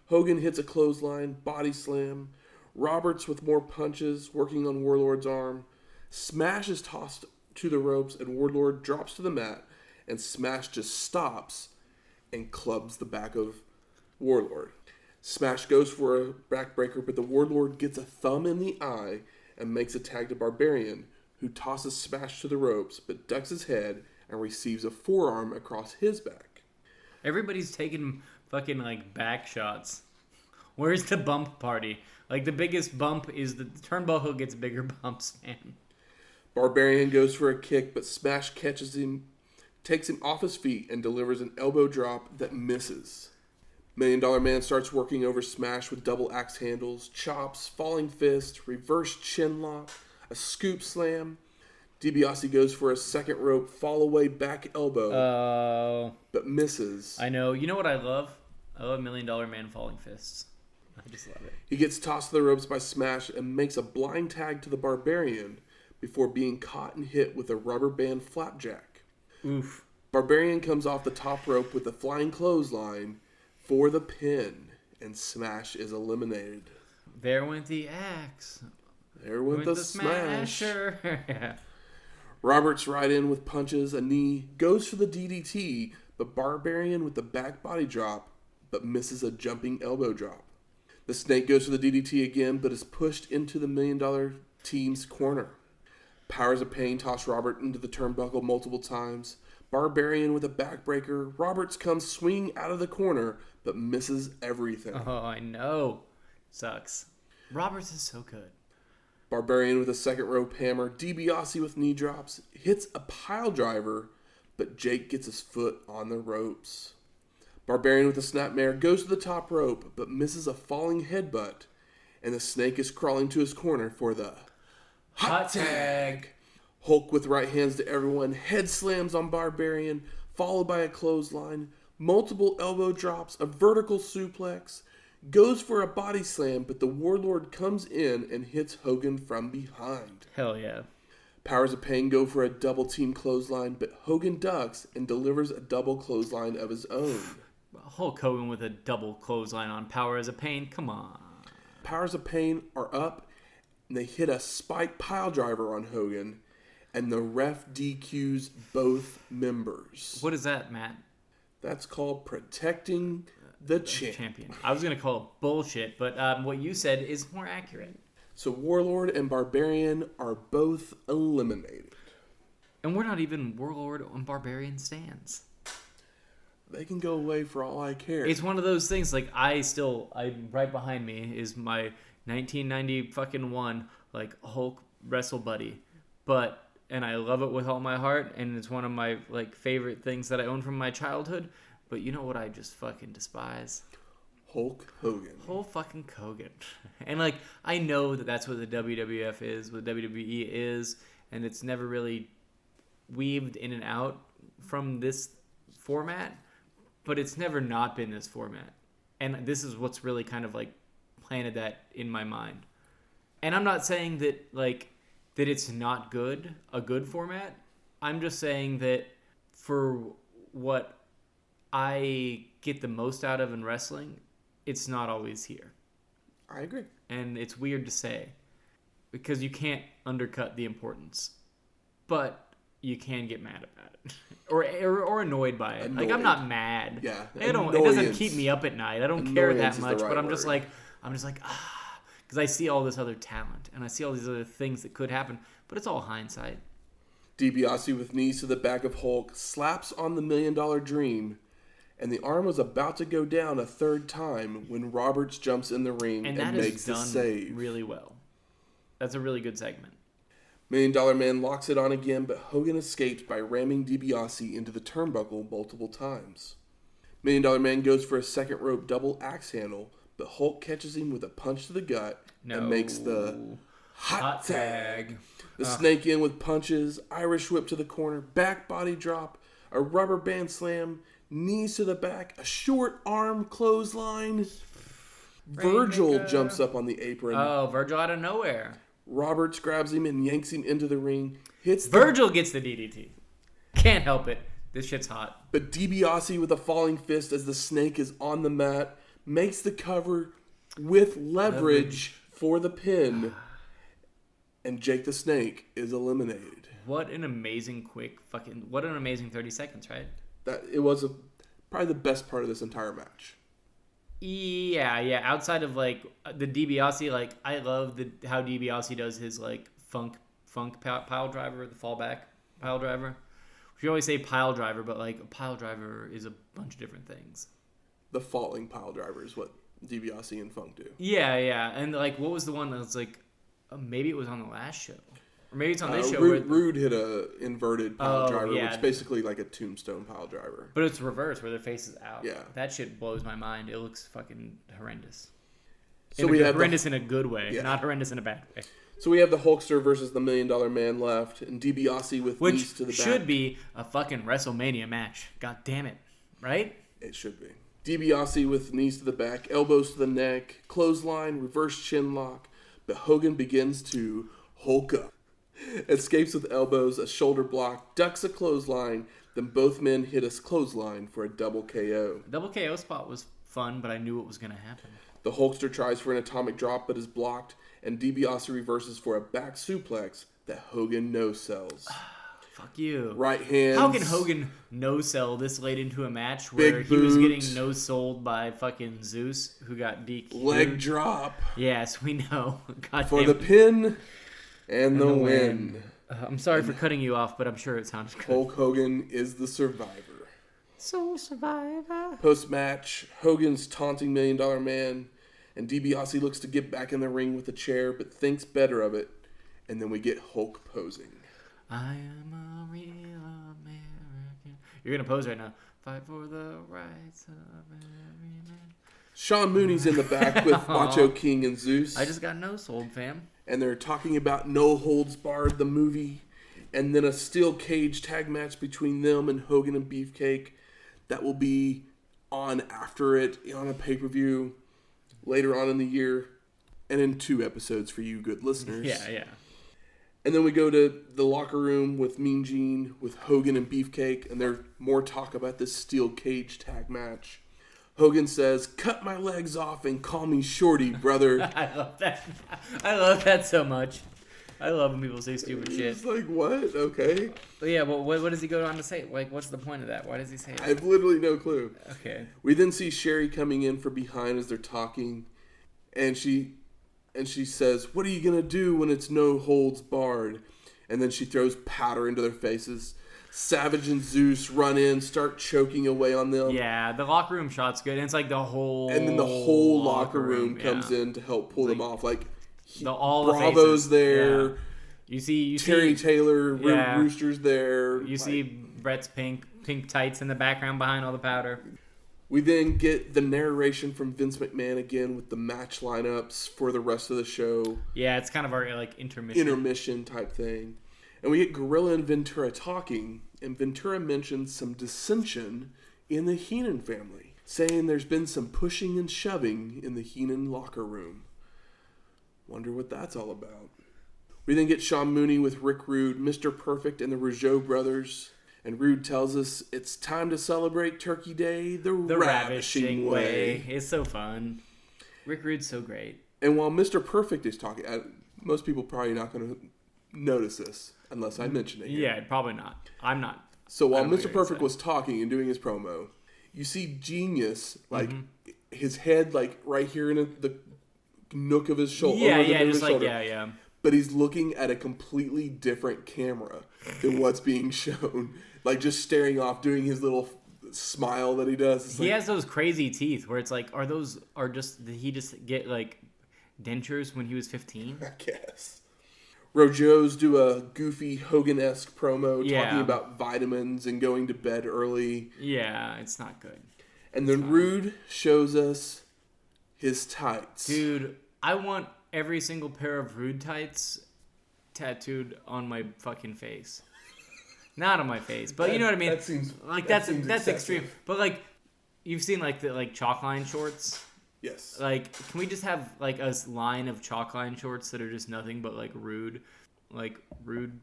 Hogan hits a clothesline, body slam. Roberts with more punches, working on Warlord's arm. Smash is tossed to the ropes, and Warlord drops to the mat, and Smash just stops and clubs the back of Warlord. Smash goes for a backbreaker, but the Warlord gets a thumb in the eye and makes a tag to Barbarian, who tosses Smash to the ropes, but ducks his head and receives a forearm across his back. Everybody's taking fucking, like, back shots. Where's the bump party? Like, the biggest bump is the turnbuckle gets bigger bumps, man. Barbarian goes for a kick, but Smash catches him, takes him off his feet, and delivers an elbow drop that misses. $1 $1 Million Man starts working over Smash with double axe handles, chops, falling fist, reverse chin lock, a scoop slam. DiBiase goes for a second rope fall away back elbow, but misses. I know. You know what I love? I love $1 Million Man falling fists. I just love it. He gets tossed to the ropes by Smash and makes a blind tag to the Barbarian before being caught and hit with a rubber band flapjack. Oof. Barbarian comes off the top rope with a flying clothesline for the pin, and Smash is eliminated. There went the axe. There went the smash. Smasher. Roberts right in with punches, a knee, goes for the DDT, but Barbarian with the back body drop, but misses a jumping elbow drop. The Snake goes for the DDT again, but is pushed into the $1 Million team's corner. Powers of Pain toss Robert into the turnbuckle multiple times. Barbarian with a backbreaker. Roberts comes swinging out of the corner, but misses everything. Oh, I know. Sucks. Roberts is so good. Barbarian with a second rope hammer. DiBiase with knee drops. Hits a pile driver, but Jake gets his foot on the ropes. Barbarian with a snapmare goes to the top rope, but misses a falling headbutt. And the Snake is crawling to his corner for the hot tag. Hulk with right hands to everyone. Head slams on Barbarian, followed by a clothesline. Multiple elbow drops, a vertical suplex. Goes for a body slam, but the Warlord comes in and hits Hogan from behind. Hell yeah. Powers of Pain go for a double team clothesline, but Hogan ducks and delivers a double clothesline of his own. Hulk Hogan with a double clothesline on Powers of Pain? Come on. Powers of Pain are up, and they hit a spike pile driver on Hogan, and the ref DQs both members. What is that, Matt? That's called protecting the champion. I was going to call it bullshit, but what you said is more accurate. So Warlord and Barbarian are both eliminated. And we're not even Warlord and Barbarian stands. They can go away for all I care. It's one of those things, like, I'm right behind me is my 1991, like, Hulk Wrestle Buddy. And I love it with all my heart, and it's one of my, like, favorite things that I own from my childhood. But you know what I just fucking despise? Hulk Hogan. Hulk fucking Hogan. And, like, I know that that's what the WWF is, what the WWE is, and it's never really weaved in and out from this format, but it's never not been this format. And this is what's really kind of, like, planted that in my mind. And I'm not saying that, like, that it's not good, a good format. I'm just saying that for what I get the most out of in wrestling, it's not always here. I agree. And it's weird to say because you can't undercut the importance, but you can get mad about it or annoyed by it. Annoyed. Like, I'm not mad. Yeah. It doesn't keep me up at night. I don't care that much, but I'm just like, because I see all this other talent and I see all these other things that could happen, but it's all hindsight. DiBiase with knees to the back of Hulk slaps on the $1 Million Dream, and the arm was about to go down a third time when Roberts jumps in the ring and makes the save. Really well. That's a really good segment. $1 Million Man locks it on again, but Hogan escapes by ramming DiBiase into the turnbuckle multiple times. $1 Million Man goes for a second rope double axe handle, but Hulk catches him with a punch to the gut and makes the hot tag. The Snake in with punches, Irish whip to the corner, back body drop, a rubber band slam, knees to the back, a short arm clothesline. Virgil jumps up on the apron. Oh, Virgil out of nowhere. Roberts grabs him and yanks him into the ring. Virgil gets the DDT. Can't help it. This shit's hot. But DiBiase with a falling fist as the Snake is on the mat makes the cover with leverage for the pin. And Jake the Snake is eliminated. What an amazing 30 seconds, right? It was probably the best part of this entire match. Yeah. Outside of, like, the DiBiase, like, I love how DiBiase does his, like, funk pile driver, the fallback pile driver. We always say pile driver, but, like, a pile driver is a bunch of different things. The falling pile driver is what DiBiase and Funk do. Yeah. And, like, what was the one that was, like, maybe it was on the last show. Or maybe it's on this show. Rude hit a inverted pile driver, yeah. which is basically like a tombstone pile driver. But it's reversed, where their face is out. Yeah. That shit blows my mind. It looks fucking horrendous. So we have horrendous in a good way, not horrendous in a bad way. So we have the Hulkster versus the $1 Million Man left, and DiBiase with knees to the back. Which should be a fucking WrestleMania match. God damn it. Right? It should be. DiBiase with knees to the back, elbows to the neck, clothesline, reverse chin lock, but Hogan begins to Hulk up. Escapes with elbows, a shoulder block, ducks a clothesline, then both men hit a clothesline for a double KO. The double KO spot was fun, but I knew it was going to happen. The Hulkster tries for an atomic drop but is blocked, and DiBiase reverses for a back suplex that Hogan no-sells. Fuck you. Right hands. How can Hogan no-sell this late into a match where he was getting no-sold by fucking Zeus, who got DQ'd? Leg drop. Yes, we know. God for damn the it. pin and the win. I'm sorry for cutting you off, but I'm sure it sounds good. Hulk Hogan is the survivor. Soul Survivor. Post-match, Hogan's taunting $1 Million Man, and DiBiase looks to get back in the ring with a chair, but thinks better of it, and then we get Hulk posing. I am a real American. You're going to pose right now. Fight for the rights of every man. Sean Mooney's in the back with Macho King and Zeus. I just got no-sold, fam. And they're talking about No Holds Barred, the movie, and then a steel cage tag match between them and Hogan and Beefcake that will be on after it on a pay-per-view later on in the year and in 2 episodes for you good listeners. Yeah. And then we go to the locker room with Mean Gene, with Hogan and Beefcake, and there's more talk about this steel cage tag match. Hogan says, "Cut my legs off and call me Shorty, brother." I love that. I love that so much. I love when people say stupid shit. It's like, what? Okay. But yeah, well, what does he go on to say? Like, what's the point of that? Why does he say it? I have literally no clue. Okay. We then see Sherri coming in from behind as they're talking, and she says, "What are you going to do when it's no holds barred?" And then she throws powder into their faces. Savage and Zeus run in, start choking away on them. Yeah, the locker room shot's good. And it's like the whole... And then the whole locker room comes in to help pull them off. Like, the Bravo's there. Yeah. You see Terry Taylor, Rooster's there. You see Bret's pink tights in the background behind all the powder. We then get the narration from Vince McMahon again with the match lineups for the rest of the show. Yeah, it's kind of our like intermission type thing. And we get Gorilla and Ventura talking, and Ventura mentions some dissension in the Heenan family, saying there's been some pushing and shoving in the Heenan locker room. Wonder what that's all about. We then get Sean Mooney with Rick Rude, Mr. Perfect, and the Rougeau brothers. And Rude tells us it's time to celebrate Turkey Day the ravishing way. It's so fun. Rick Rude's so great. And while Mr. Perfect is talking, most people probably not going to notice this unless I mention it here. Yeah, probably not. I'm not. So while Mr. Perfect was talking and doing his promo, you see Genius, like, his head, like, right here in the nook of his shoulder. Yeah. But he's looking at a completely different camera than what's being shown. Like, just staring off, doing his little smile that he does. He has those crazy teeth where it's like, did he just get, like, dentures when he was 15? I guess. Rougeau's do a goofy Hogan-esque promo talking about vitamins and going to bed early. Yeah, it's not good. And then Rude shows us his tights. Dude, I want every single pair of Rude tights tattooed on my fucking face. Not on my face, but you know what I mean? That seems like that's extreme. But like you've seen like the chalk line shorts? Yes. Like, can we just have like a line of chalk line shorts that are just nothing but like Rude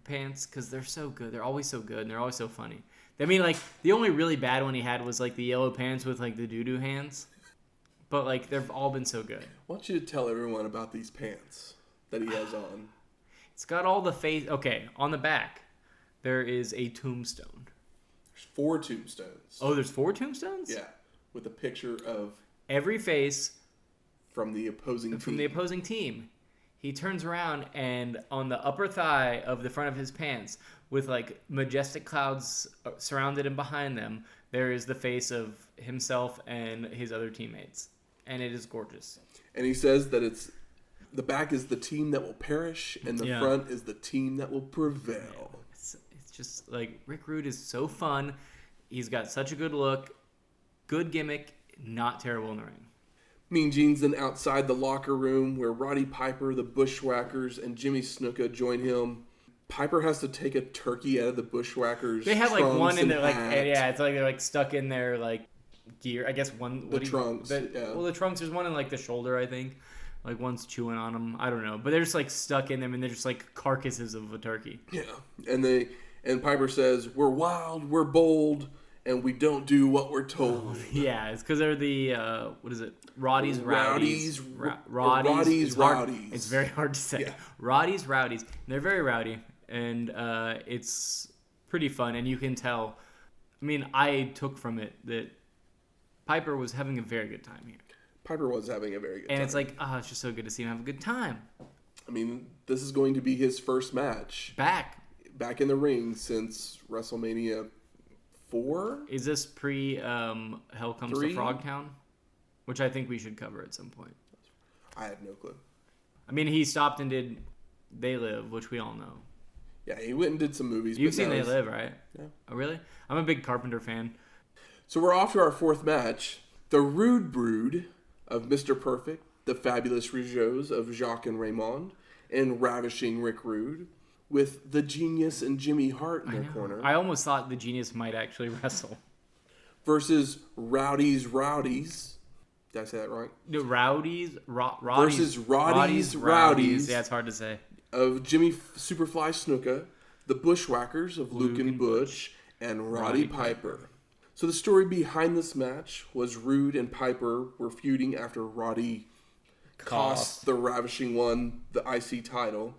pants? Because they're so good. They're always so good and they're always so funny. I mean, like, the only really bad one he had was like the yellow pants with like the doo-doo hands. But like, they've all been so good. I want you to tell everyone about these pants that he has on. It's got all the face. Okay, on the back, there is a tombstone. There's 4 tombstones. Oh, there's 4 tombstones? Yeah, with a picture of every face from the opposing team. He turns around and on the upper thigh of the front of his pants, with like majestic clouds surrounded and behind them, there is the face of himself and his other teammates, and it is gorgeous. And he says that it's The back is the team that will perish, and the front is the team that will prevail. It's just like Rick Rude is so fun. He's got such a good look, good gimmick, not terrible in the ring. Mean Gene's then outside the locker room where Roddy Piper, the Bushwhackers, and Jimmy Snuka join him. Piper has to take a turkey out of the Bushwhackers. They have like one in their like it's like they're like stuck in their like gear. I guess one the trunks. Well, the trunks. There's one in like the shoulder, I think. Like one's chewing on them. I don't know, but they're just like stuck in them, and they're just like carcasses of a turkey. Yeah, and Piper says, "We're wild, we're bold, and we don't do what we're told." Yeah, it's because they're the what is it? Roddy's Rowdies. Roddy's Rowdies. It's very hard to say. Yeah. Roddy's Rowdies. And they're very rowdy, and it's pretty fun. And you can tell. I mean, I took from it that Piper was having a very good time here. Piper was having a very good time. And it's like, it's just so good to see him have a good time. I mean, this is going to be his first match. Back in the ring since WrestleMania 4? Is this pre Hell Comes 3? to Frogtown? Which I think we should cover at some point. I have no clue. I mean, he stopped and did They Live, which we all know. Yeah, he went and did some movies. You've seen They Live, right? Yeah. Oh, really? I'm a big Carpenter fan. So we're off to our fourth match. The Rude Brood of Mr. Perfect, the Fabulous Rougeaus of Jacques and Raymond, and Ravishing Rick Rude, with the Genius and Jimmy Hart in their corner. I almost thought the Genius might actually wrestle. Versus Rowdies. Did I say that right? No, Rowdies. Versus Rowdies. Yeah, it's hard to say. Of Jimmy Superfly Snuka, the Bushwhackers of Luke and Butch, and Roddy Piper. So the story behind this match was Rude and Piper were feuding after Roddy cost the Ravishing One the IC title.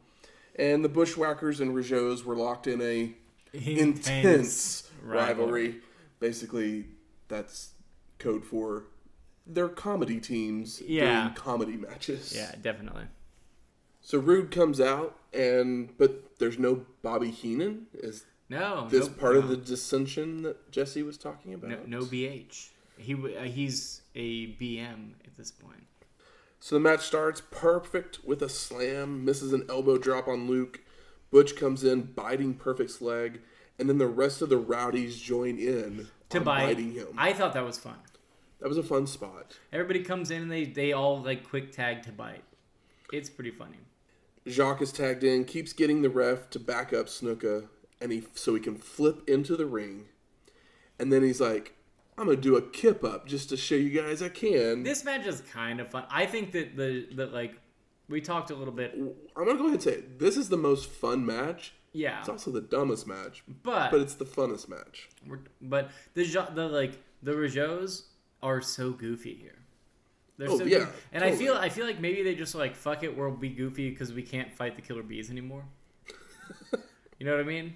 And the Bushwhackers and Rougeaus were locked in a intense rivalry. Basically, that's code for their comedy teams doing comedy matches. Yeah, definitely. So Rude comes out, but there's no Bobby Heenan. Is part of the dissension that Jesse was talking about? No BH. He's a BM at this point. So the match starts perfect with a slam, misses an elbow drop on Luke. Butch comes in, biting Perfect's leg, and then the rest of the Rowdies join in to biting him. I thought that was fun. That was a fun spot. Everybody comes in and they all like quick tag to bite. It's pretty funny. Jacques is tagged in, keeps getting the ref to back up Snuka, so he can flip into the ring. And then he's like, I'm going to do a kip up just to show you guys I can. This match is kind of fun. I think that like we talked a little bit. I'm going to go ahead and say it. This is the most fun match. Yeah. It's also the dumbest match. But it's the funnest match. But the Rougeaus are so goofy here. They're so yeah. Goofy. And totally. I feel like maybe they just like, fuck it, we'll be goofy because we can't fight the Killer Bees anymore. You know what I mean?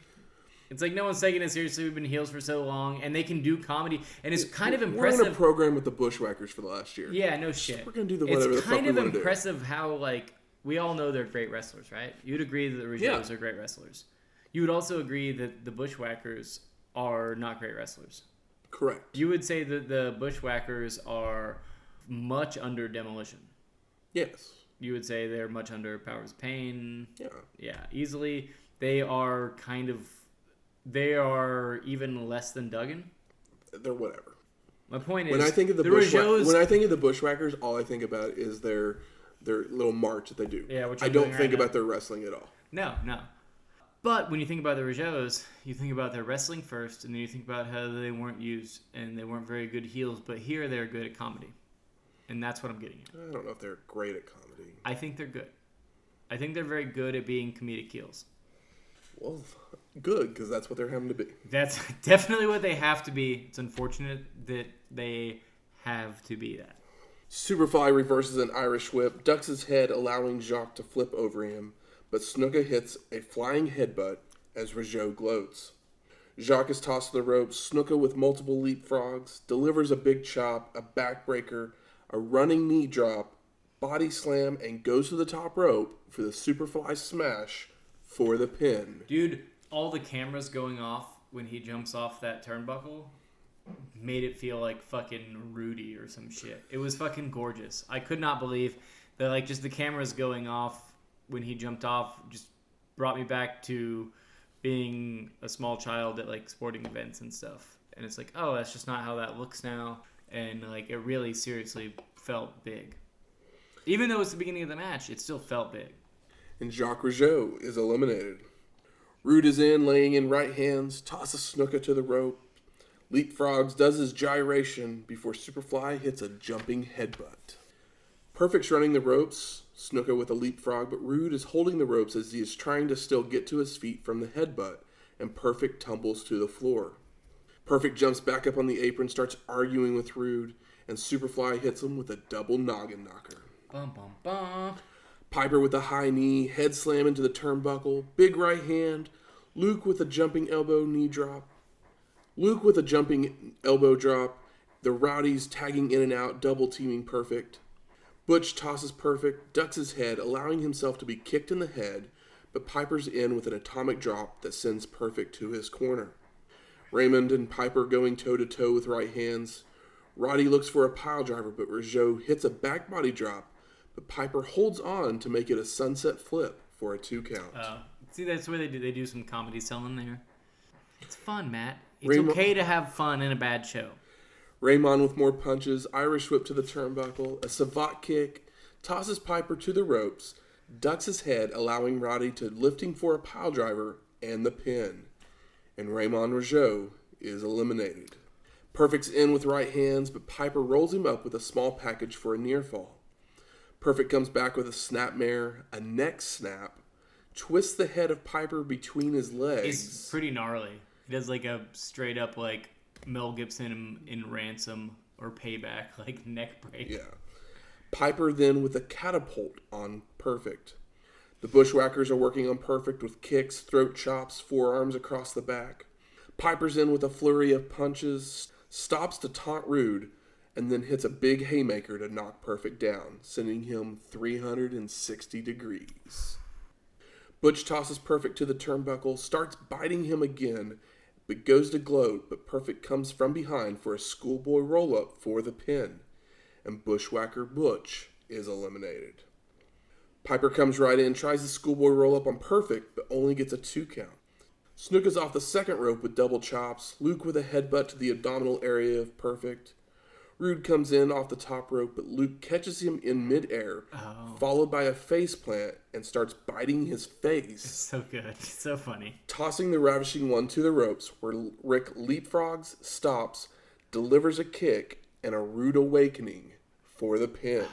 It's like no one's taking it seriously. We've been heels for so long, and they can do comedy, and it's kind of impressive. We're in a program with the Bushwhackers for the last year. Yeah, no shit. We're gonna do whatever the fuck we want to do. It's kind of impressive how like we all know they're great wrestlers, right? You'd agree that the Rougeaus are great wrestlers. You would also agree that the Bushwhackers are not great wrestlers. Correct. You would say that the Bushwhackers are much under Demolition. Yes. You would say they're much under Powers of Pain. Yeah. Yeah, easily. They are even less than Duggan. They're whatever. My point is, when I think of the Bushwhackers, all I think about is their little march that they do. Yeah, I don't think about their wrestling at all. No. But when you think about the Rougeaus, you think about their wrestling first, and then you think about how they weren't used and they weren't very good heels. But here they're good at comedy, and that's what I'm getting at. I don't know if they're great at comedy. I think they're good. I think they're very good at being comedic heels. Well, good, because that's what they're having to be. That's definitely what they have to be. It's unfortunate that they have to be that. Superfly reverses an Irish whip, ducks his head, allowing Jacques to flip over him, but Snuka hits a flying headbutt as Rougeau gloats. Jacques is tossed to the ropes. Snuka, with multiple leapfrogs, delivers a big chop, a backbreaker, a running knee drop, body slam, and goes to the top rope for the Superfly smash for the pin. Dude, all the cameras going off when he jumps off that turnbuckle made it feel like fucking Rudy or some shit. It was fucking gorgeous. I could not believe that like just the cameras going off when he jumped off just brought me back to being a small child at like sporting events and stuff. And it's like, oh, that's just not how that looks now. And like it really seriously felt big. Even though it's the beginning of the match, it still felt big. And Jacques Rougeau is eliminated. Rude is in, laying in right hands, tosses Snuka to the rope, leapfrogs, does his gyration before Superfly hits a jumping headbutt. Perfect's running the ropes, Snuka with a leapfrog, but Rude is holding the ropes as he is trying to still get to his feet from the headbutt, and Perfect tumbles to the floor. Perfect jumps back up on the apron, starts arguing with Rude, and Superfly hits him with a double noggin knocker. Bum, bum, bum. Piper with a high knee, head slam into the turnbuckle, big right hand, Luke with a jumping elbow knee drop. Luke with a jumping elbow drop, the Rowdies tagging in and out, double teaming Perfect. Butch tosses Perfect, ducks his head, allowing himself to be kicked in the head, but Piper's in with an atomic drop that sends Perfect to his corner. Raymond and Piper going toe-to-toe with right hands. Roddy looks for a pile driver, but Rougeau hits a back body drop, but Piper holds on to make it a sunset flip for a 2 count. See, that's where they do some comedy selling there. It's fun, Matt. It's okay to have fun in a bad show. Raymond with more punches, Irish whip to the turnbuckle, a savate kick, tosses Piper to the ropes, ducks his head, allowing Roddy to lifting for a pile driver and the pin. And Raymond Rougeau is eliminated. Perfect's in with right hands, but Piper rolls him up with a small package for a near fall. Perfect comes back with a snapmare, a neck snap, twists the head of Piper between his legs. It's pretty gnarly. He does like a straight up like Mel Gibson in Ransom or Payback, like neck break. Yeah. Piper then with a catapult on Perfect. The Bushwhackers are working on Perfect with kicks, throat chops, forearms across the back. Piper's in with a flurry of punches, stops to taunt Rude, and then hits a big haymaker to knock Perfect down, sending him 360 degrees. Butch tosses Perfect to the turnbuckle, starts biting him again, but goes to gloat, but Perfect comes from behind for a schoolboy roll-up for the pin, and Bushwhacker Butch is eliminated. Piper comes right in, tries the schoolboy roll-up on Perfect, but only gets a 2 count. Snuka's off the second rope with double chops, Luke with a headbutt to the abdominal area of Perfect. Rude comes in off the top rope, but Luke catches him in midair, followed by a face plant, and starts biting his face. It's so good. It's so funny. Tossing the Ravishing One to the ropes, where Rick leapfrogs, stops, delivers a kick, and a rude awakening for the pin.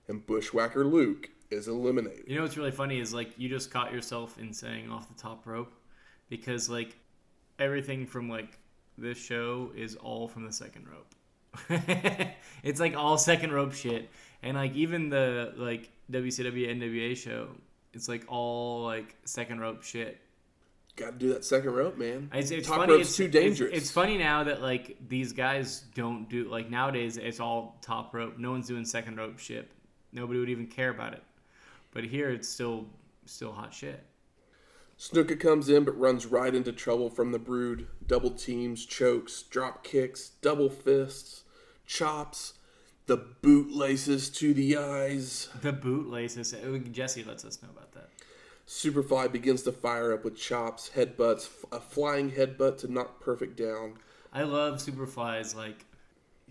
And Bushwhacker Luke is eliminated. You know what's really funny is, like, you just caught yourself in saying off the top rope, because, like, everything from, like, this show is all from the second rope. It's like all second rope shit, and like even the like WCW NWA show, it's like all like second rope shit. Got to do that second rope, man. It's top funny. Rope's too dangerous. It's funny now that like these guys don't do like nowadays. It's all top rope. No one's doing second rope shit. Nobody would even care about it. But here it's still hot shit. Snuka comes in but runs right into trouble from the Brood. Double teams, chokes, drop kicks, double fists, chops, the bootlaces to the eyes. The bootlaces. Jesse lets us know about that. Superfly begins to fire up with chops, headbutts, a flying headbutt to knock Perfect down. I love Superfly's, like,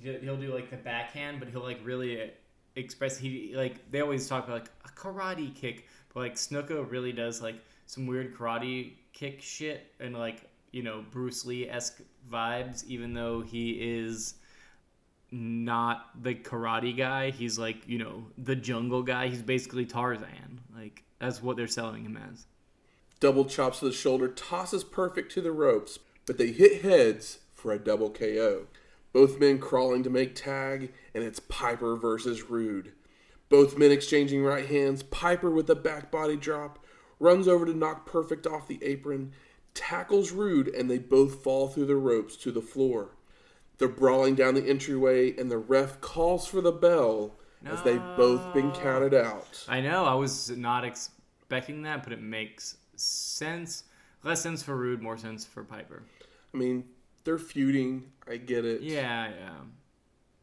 he'll do like the backhand, but he'll like really express, they always talk about like a karate kick, but like Snuka really does like some weird karate kick shit and like, you know, Bruce Lee-esque vibes, even though he is not the karate guy. He's like, you know, the jungle guy. He's basically Tarzan. Like, that's what they're selling him as. Double chops to the shoulder, tosses Perfect to the ropes, but they hit heads for a double KO. Both men crawling to make tag, and it's Piper versus Rude. Both men exchanging right hands, Piper with a back body drop, runs over to knock Perfect off the apron, tackles Rude, and they both fall through the ropes to the floor. They're brawling down the entryway, and the ref calls for the bell as they've both been counted out. I know, I was not expecting that, but it makes sense. Less sense for Rude, more sense for Piper. I mean, they're feuding. I get it. Yeah.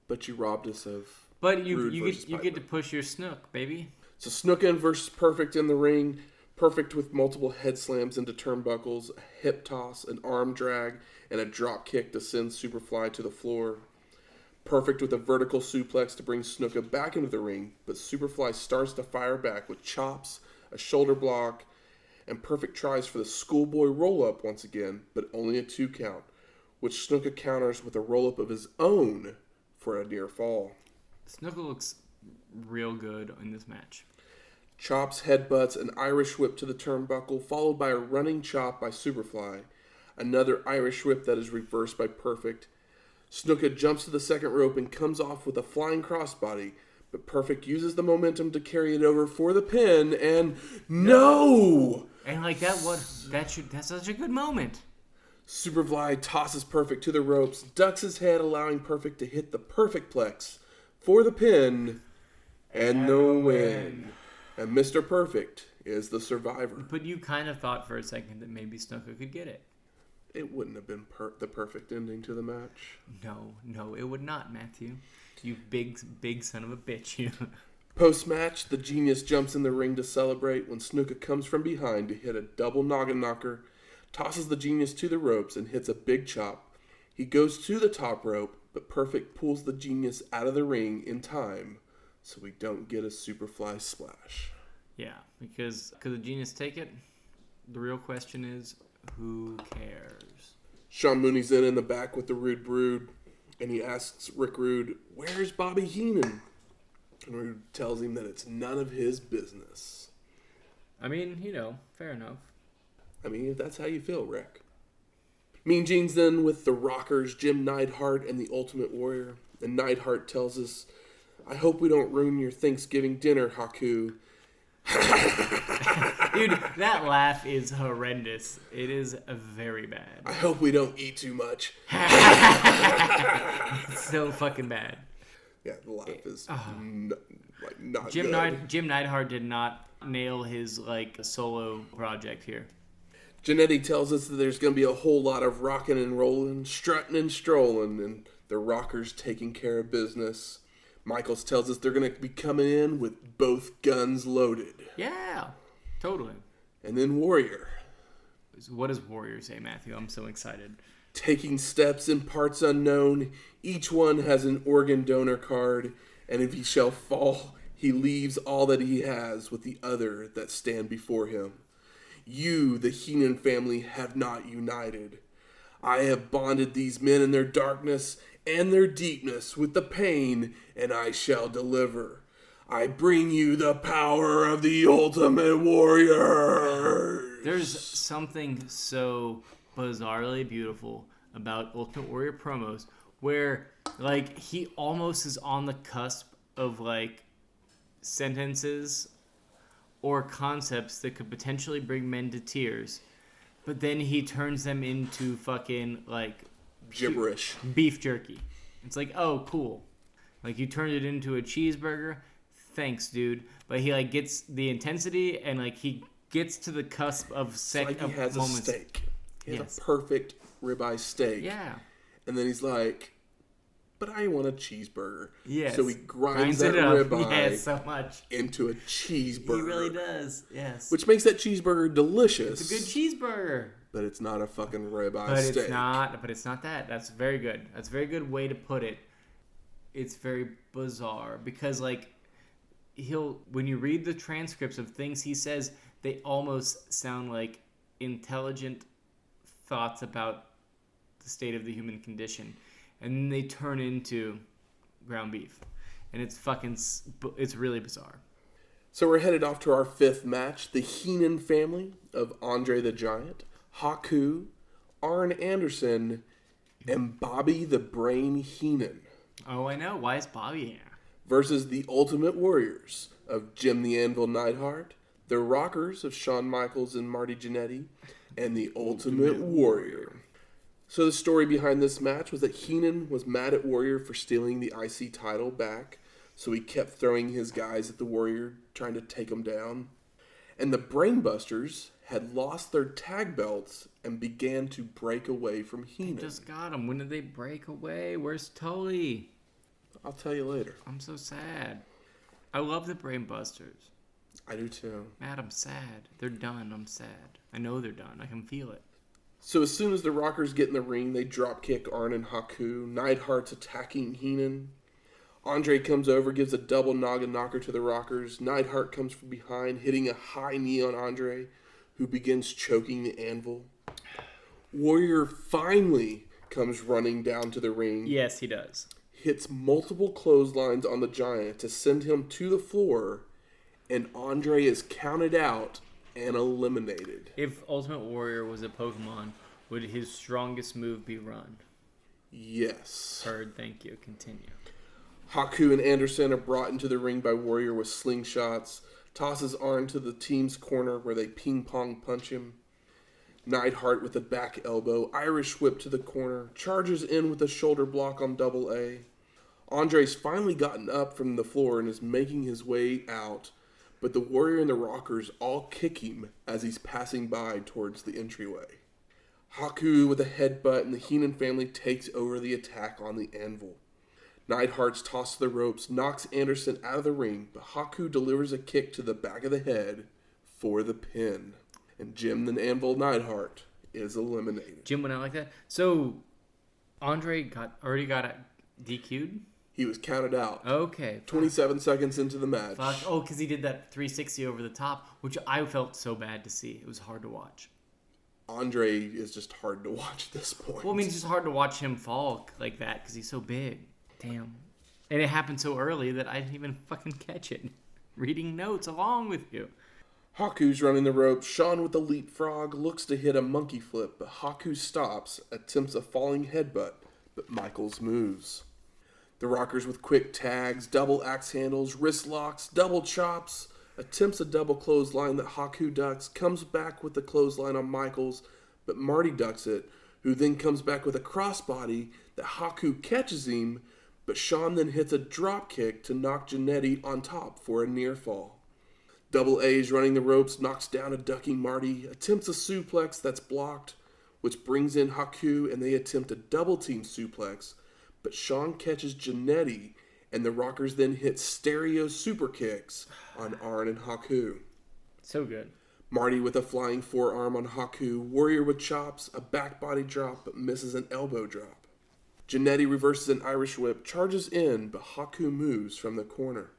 But you robbed us of But you get to push your Snook, baby. So Snookin versus Perfect in the ring. Perfect with multiple head slams into turnbuckles, a hip toss, an arm drag, and a drop kick to send Superfly to the floor. Perfect with a vertical suplex to bring Snuka back into the ring, but Superfly starts to fire back with chops, a shoulder block, and Perfect tries for the schoolboy roll-up once again, but only a 2 count, which Snuka counters with a roll-up of his own for a near fall. Snuka looks real good in this match. Chops, headbutts, an Irish whip to the turnbuckle, followed by a running chop by Superfly. Another Irish whip that is reversed by Perfect. Snuka jumps to the second rope and comes off with a flying crossbody, but Perfect uses the momentum to carry it over for the pin, and no! And like that's such a good moment. Superfly tosses Perfect to the ropes, ducks his head, allowing Perfect to hit the Perfect Plex for the pin, and the win. And Mr. Perfect is the survivor. But you kind of thought for a second that maybe Snuka could get it. It wouldn't have been the perfect ending to the match. No, it would not, Matthew. You big son of a bitch, you. Post-match, the Genius jumps in the ring to celebrate when Snuka comes from behind to hit a double noggin knocker, tosses the Genius to the ropes, and hits a big chop. He goes to the top rope, but Perfect pulls the Genius out of the ring in time, so we don't get a Superfly splash. Yeah, because could the Genius take it? The real question is, who cares? Sean Mooney's in the back with the Rude Brood, and he asks Rick Rude, "Where's Bobby Heenan?" And Rude tells him that it's none of his business. I mean, fair enough. I mean, if that's how you feel, Rick. Mean Gene's then with the Rockers, Jim Neidhart, and the Ultimate Warrior. And Neidhart tells us, "I hope we don't ruin your Thanksgiving dinner, Haku." Dude, that laugh is horrendous. It is very bad. I hope we don't eat too much. It's so fucking bad. Yeah, the laugh is not Jim good. Jim Neidhart did not nail his solo project here. Jannetty tells us that there's going to be a whole lot of rocking and rolling, strutting and strolling, and the Rockers taking care of business. Michaels tells us they're going to be coming in with both guns loaded. Yeah, totally. And then Warrior. What does Warrior say, Matthew? I'm so excited. Taking steps in parts unknown, each one has an organ donor card, and if he shall fall, he leaves all that he has with the other that stand before him. You, the Heenan family, have not united. I have bonded these men in their darkness and their deepness with the pain, and I shall deliver. I bring you the power of the Ultimate Warrior. There's something so bizarrely beautiful about Ultimate Warrior promos where, he almost is on the cusp of, sentences or concepts that could potentially bring men to tears, but then he turns them into fucking, gibberish. Beef jerky. It's oh, cool. You turned it into a cheeseburger. Thanks, dude. But he gets the intensity and he gets to the cusp of He has moments. A steak. He has a perfect ribeye steak. Yeah. And then he's but I want a cheeseburger. Yes. So he grinds that ribeye so much into a cheeseburger. He really does. Yes. Which makes that cheeseburger delicious. It's a good cheeseburger. But it's not a fucking ribeye But steak. It's not that. That's very good. That's a very good way to put it. It's very bizarre because when you read the transcripts of things he says, they almost sound like intelligent thoughts about the state of the human condition, and then they turn into ground beef, and it's really bizarre. So we're headed off to our fifth match: the Heenan family of Andre the Giant, Haku, Arn Anderson, and Bobby the Brain Heenan. Oh, I know. Why is Bobby here? Versus the Ultimate Warriors of Jim the Anvil Neidhart, the Rockers of Shawn Michaels and Marty Jannetty, and the Ultimate Warrior. So the story behind this match was that Heenan was mad at Warrior for stealing the IC title back, so he kept throwing his guys at the Warrior, trying to take him down. And the Brainbusters had lost their tag belts and began to break away from Heenan. They just got him. When did they break away? Where's Tully? I'll tell you later. I'm so sad. I love the Brain Busters. I do too. Matt, I'm sad. They're done. I'm sad. I know they're done. I can feel it. So as soon as the Rockers get in the ring, they drop kick Arn and Haku. Neidhart's attacking Heenan. Andre comes over, gives a double noggin knocker to the Rockers. Neidhart comes from behind, hitting a high knee on Andre, who begins choking the anvil. Warrior finally comes running down to the ring. Yes, he does. Hits multiple clotheslines on the Giant to send him to the floor, and Andre is counted out and eliminated. If Ultimate Warrior was a Pokemon, would his strongest move be Run? Yes. Heard, thank you. Continue. Haku and Anderson are brought into the ring by Warrior with slingshots, tosses Arn to the team's corner where they ping-pong punch him. Neidhart with a back elbow, Irish whip to the corner, charges in with a shoulder block on Double A. Andre's finally gotten up from the floor and is making his way out, but the Warrior and the Rockers all kick him as he's passing by towards the entryway. Haku with a headbutt, and the Heenan family takes over the attack on the anvil. Neidhart's toss to the ropes knocks Anderson out of the ring, but Haku delivers a kick to the back of the head for the pin. And Jim the Anvil Neidhart is eliminated. Jim went out like that? So, Andre already got DQ'd? He was counted out. Okay. 27 seconds into the match. Fuck. Oh, because he did that 360 over the top, which I felt so bad to see. It was hard to watch. Andre is just hard to watch at this point. Well, I mean, it's just hard to watch him fall like that because he's so big. Damn. And it happened so early that I didn't even fucking catch it. Reading notes along with you. Haku's running the ropes. Sean with the leapfrog looks to hit a monkey flip, but Haku stops, attempts a falling headbutt, but Michaels moves. The Rockers with quick tags, double axe handles, wrist locks, double chops, attempts a double clothesline that Haku ducks, comes back with the clothesline on Michaels, but Marty ducks it, who then comes back with a crossbody that Haku catches him, but Sean then hits a drop kick to knock Jannetty on top for a near fall. Double A's running the ropes, knocks down a ducking Marty, attempts a suplex that's blocked, which brings in Haku, and they attempt a double team suplex, but Sean catches Jannetty, and the Rockers then hit stereo super kicks on Arn and Haku. So good. Marty with a flying forearm on Haku, Warrior with chops, a back body drop, but misses an elbow drop. Jannetty reverses an Irish whip, charges in, but Haku moves from the corner.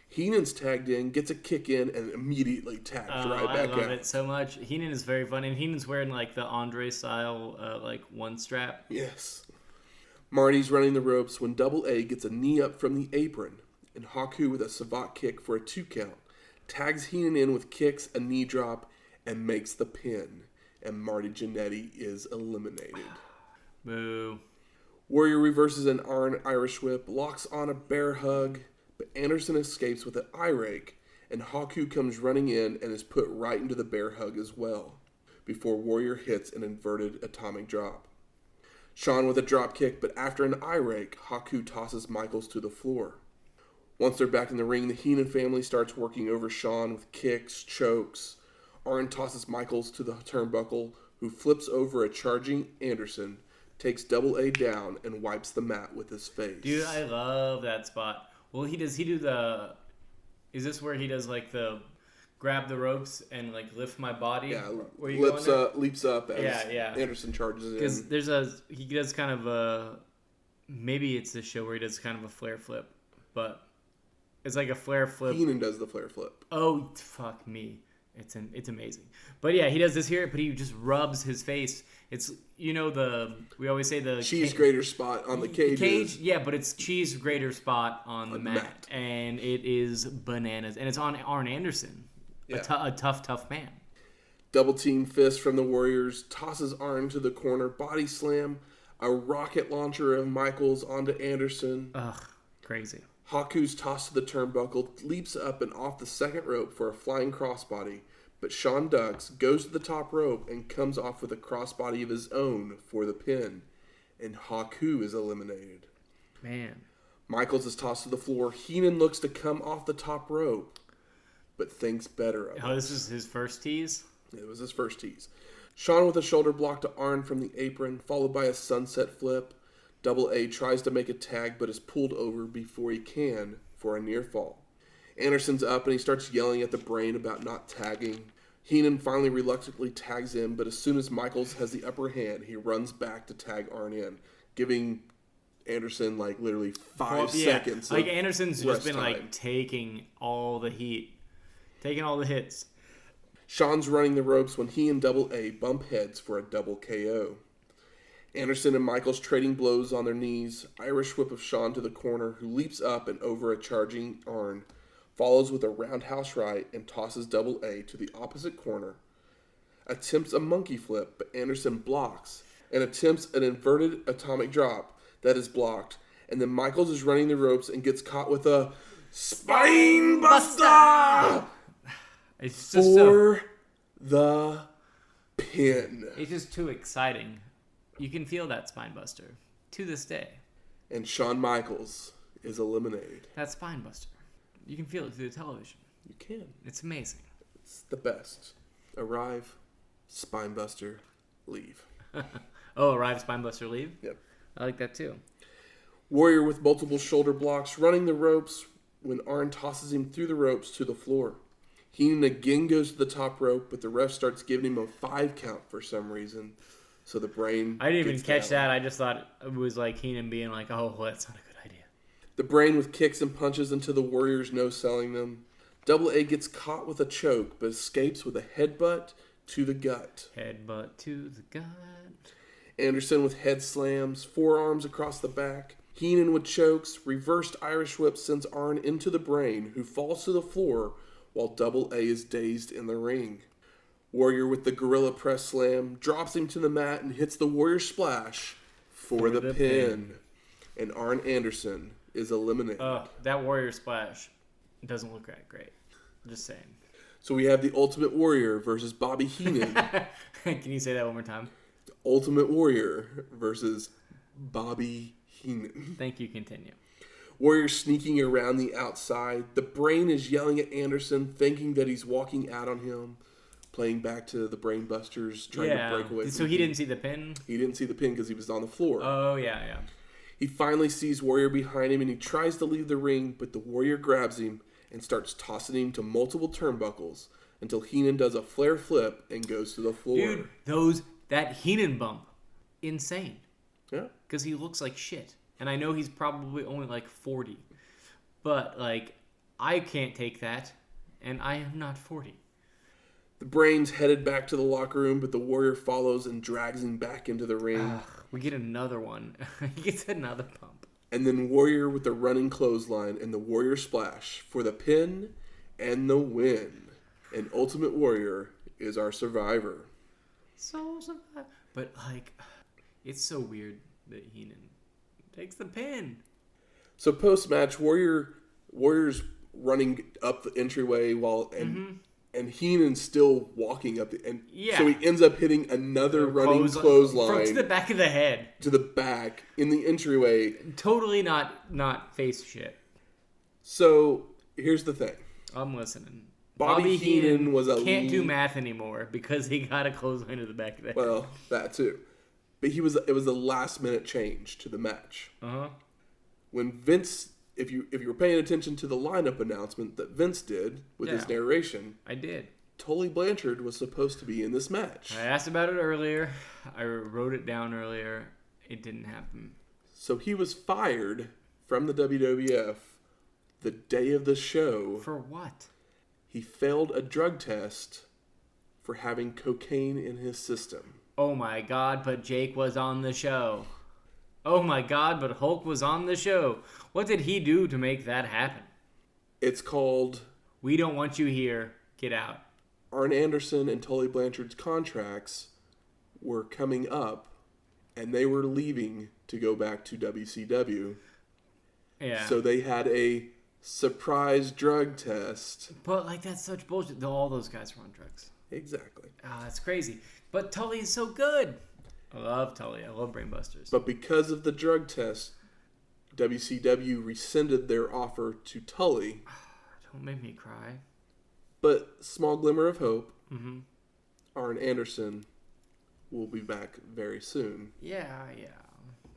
Heenan's tagged in, gets a kick in, and immediately tags right back out. I love it so much. Heenan is very funny, and Heenan's wearing like the Andre style, like one strap. Yes. Marty's running the ropes when Double A gets a knee up from the apron, and Haku with a savate kick for a 2 count, tags Heenan in with kicks, a knee drop, and makes the pin. And Marty Jannetty is eliminated. Boo. Warrior reverses an Arn Irish whip, locks on a bear hug, but Anderson escapes with an eye rake, and Haku comes running in and is put right into the bear hug as well, before Warrior hits an inverted atomic drop. Sean with a drop kick, but after an eye rake, Haku tosses Michaels to the floor. Once they're back in the ring, the Heenan family starts working over Sean with kicks, chokes. Arn tosses Michaels to the turnbuckle, who flips over a charging Anderson, takes Double A down, and wipes the mat with his face. Dude, I love that spot. Well, is this wwhere he does like the grab the ropes and like lift my body? Yeah, leaps up as Anderson charges in. Because he does kind of a, maybe it's the show where he does kind of a flare flip, but it's like a flare flip. Heenan does the flare flip. Oh, fuck me. It's amazing. But yeah, he does this here, but he just rubs his face. It's, we always say the cheese grater spot on the cage. Yeah, but it's cheese grater spot on the mat. And it is bananas. And it's on Arn Anderson, a tough man. Double team fist from the Warriors, tosses Arn to the corner, body slam, a rocket launcher of Michaels onto Anderson. Ugh, crazy. Haku's tossed to the turnbuckle, leaps up and off the second rope for a flying crossbody, but Sean ducks, goes to the top rope, and comes off with a crossbody of his own for the pin, and Haku is eliminated. Man. Michaels is tossed to the floor. Heenan looks to come off the top rope, but thinks better of it. Oh, this is his first tease? It was his first tease. Sean with a shoulder block to Arn from the apron, followed by a sunset flip. Double A tries to make a tag but is pulled over before he can for a near fall. Anderson's up and he starts yelling at the Brain about not tagging. Heenan finally reluctantly tags in, but as soon as Michaels has the upper hand, he runs back to tag Arn in, giving Anderson like literally 5 seconds. Like Anderson's just been time. like taking all the heat, taking all the hits. Sean's running the ropes when he and Double A bump heads for a double KO. Anderson and Michaels trading blows on their knees. Irish whip of Sean to the corner, who leaps up and over a charging Arn, follows with a roundhouse right and tosses Double A to the opposite corner. Attempts a monkey flip, but Anderson blocks and attempts an inverted atomic drop that is blocked. And then Michaels is running the ropes and gets caught with a spine buster It's just for the pin. It's just too exciting. You can feel that spine buster to this day. And Shawn Michaels is eliminated. That spine buster. You can feel it through the television. You can. It's amazing. It's the best. Arrive, spine buster, leave. Arrive, spine buster, leave? Yep. I like that too. Warrior with multiple shoulder blocks, running the ropes when Arn tosses him through the ropes to the floor. Heenan again goes to the top rope, but the ref starts giving him a 5 count for some reason. So the Brain I didn't even catch down. that. I just thought it was like Heenan being like, oh, well, that's not a good idea. The Brain with kicks and punches into the Warriors, no-selling them. Double A gets caught with a choke, but escapes with a headbutt to the gut. Headbutt to the gut. Anderson with head slams, forearms across the back. Heenan with chokes, reversed Irish whip sends Arn into the Brain, who falls to the floor while Double A is dazed in the ring. Warrior with the gorilla press slam, drops him to the mat and hits the Warrior splash for the pin. And Arn Anderson is eliminated. That Warrior splash doesn't look that great. Just saying. So we have the Ultimate Warrior versus Bobby Heenan. Can you say that one more time? The Ultimate Warrior versus Bobby Heenan. Thank you. Continue. Warrior sneaking around the outside. The Brain is yelling at Anderson, thinking that he's walking out on him. Playing back to the Brain Busters, trying to break away. So he didn't see the pin? He didn't see the pin because he was on the floor. Oh, yeah. He finally sees Warrior behind him and he tries to leave the ring, but the Warrior grabs him and starts tossing him to multiple turnbuckles until Heenan does a flare flip and goes to the floor. Dude, that Heenan bump, insane. Yeah. Because he looks like shit. And I know he's probably only like 40. But, like, I can't take that. And I am not 40. The Brain's headed back to the locker room, but the Warrior follows and drags him back into the ring. We get another one. He gets another pump. And then Warrior with the running clothesline and the Warrior splash for the pin and the win. And Ultimate Warrior is our survivor. But, like, it's so weird that Heenan takes the pin. So post-match, Warrior's running up the entryway and Heenan's still walking up so he ends up hitting another running clothesline to the back of the head. To the back in the entryway. Totally not face shit. So here's the thing. I'm listening. Bobby Heenan can't do math anymore because he got a clothesline to the back of the head. Well, that too. But it was a last minute change to the match. When Vince, if you were paying attention to the lineup announcement that Vince did with his narration, I did. Tully Blanchard was supposed to be in this match. I asked about it earlier. I wrote it down earlier. It didn't happen. So he was fired from the WWF the day of the show. For what? He failed a drug test for having cocaine in his system. Oh my God, but Jake was on the show. Oh my God, but Hulk was on the show. What did he do to make that happen? It's called... We don't want you here. Get out. Arn Anderson and Tully Blanchard's contracts were coming up, and they were leaving to go back to WCW. Yeah. So they had a surprise drug test. But, like, that's such bullshit. All those guys were on drugs. Exactly. That's crazy. But Tully is so good. I love Tully. I love Brainbusters. But because of the drug test, WCW rescinded their offer to Tully. Don't make me cry. But small glimmer of hope. Mm-hmm. Arn Anderson will be back very soon. Yeah.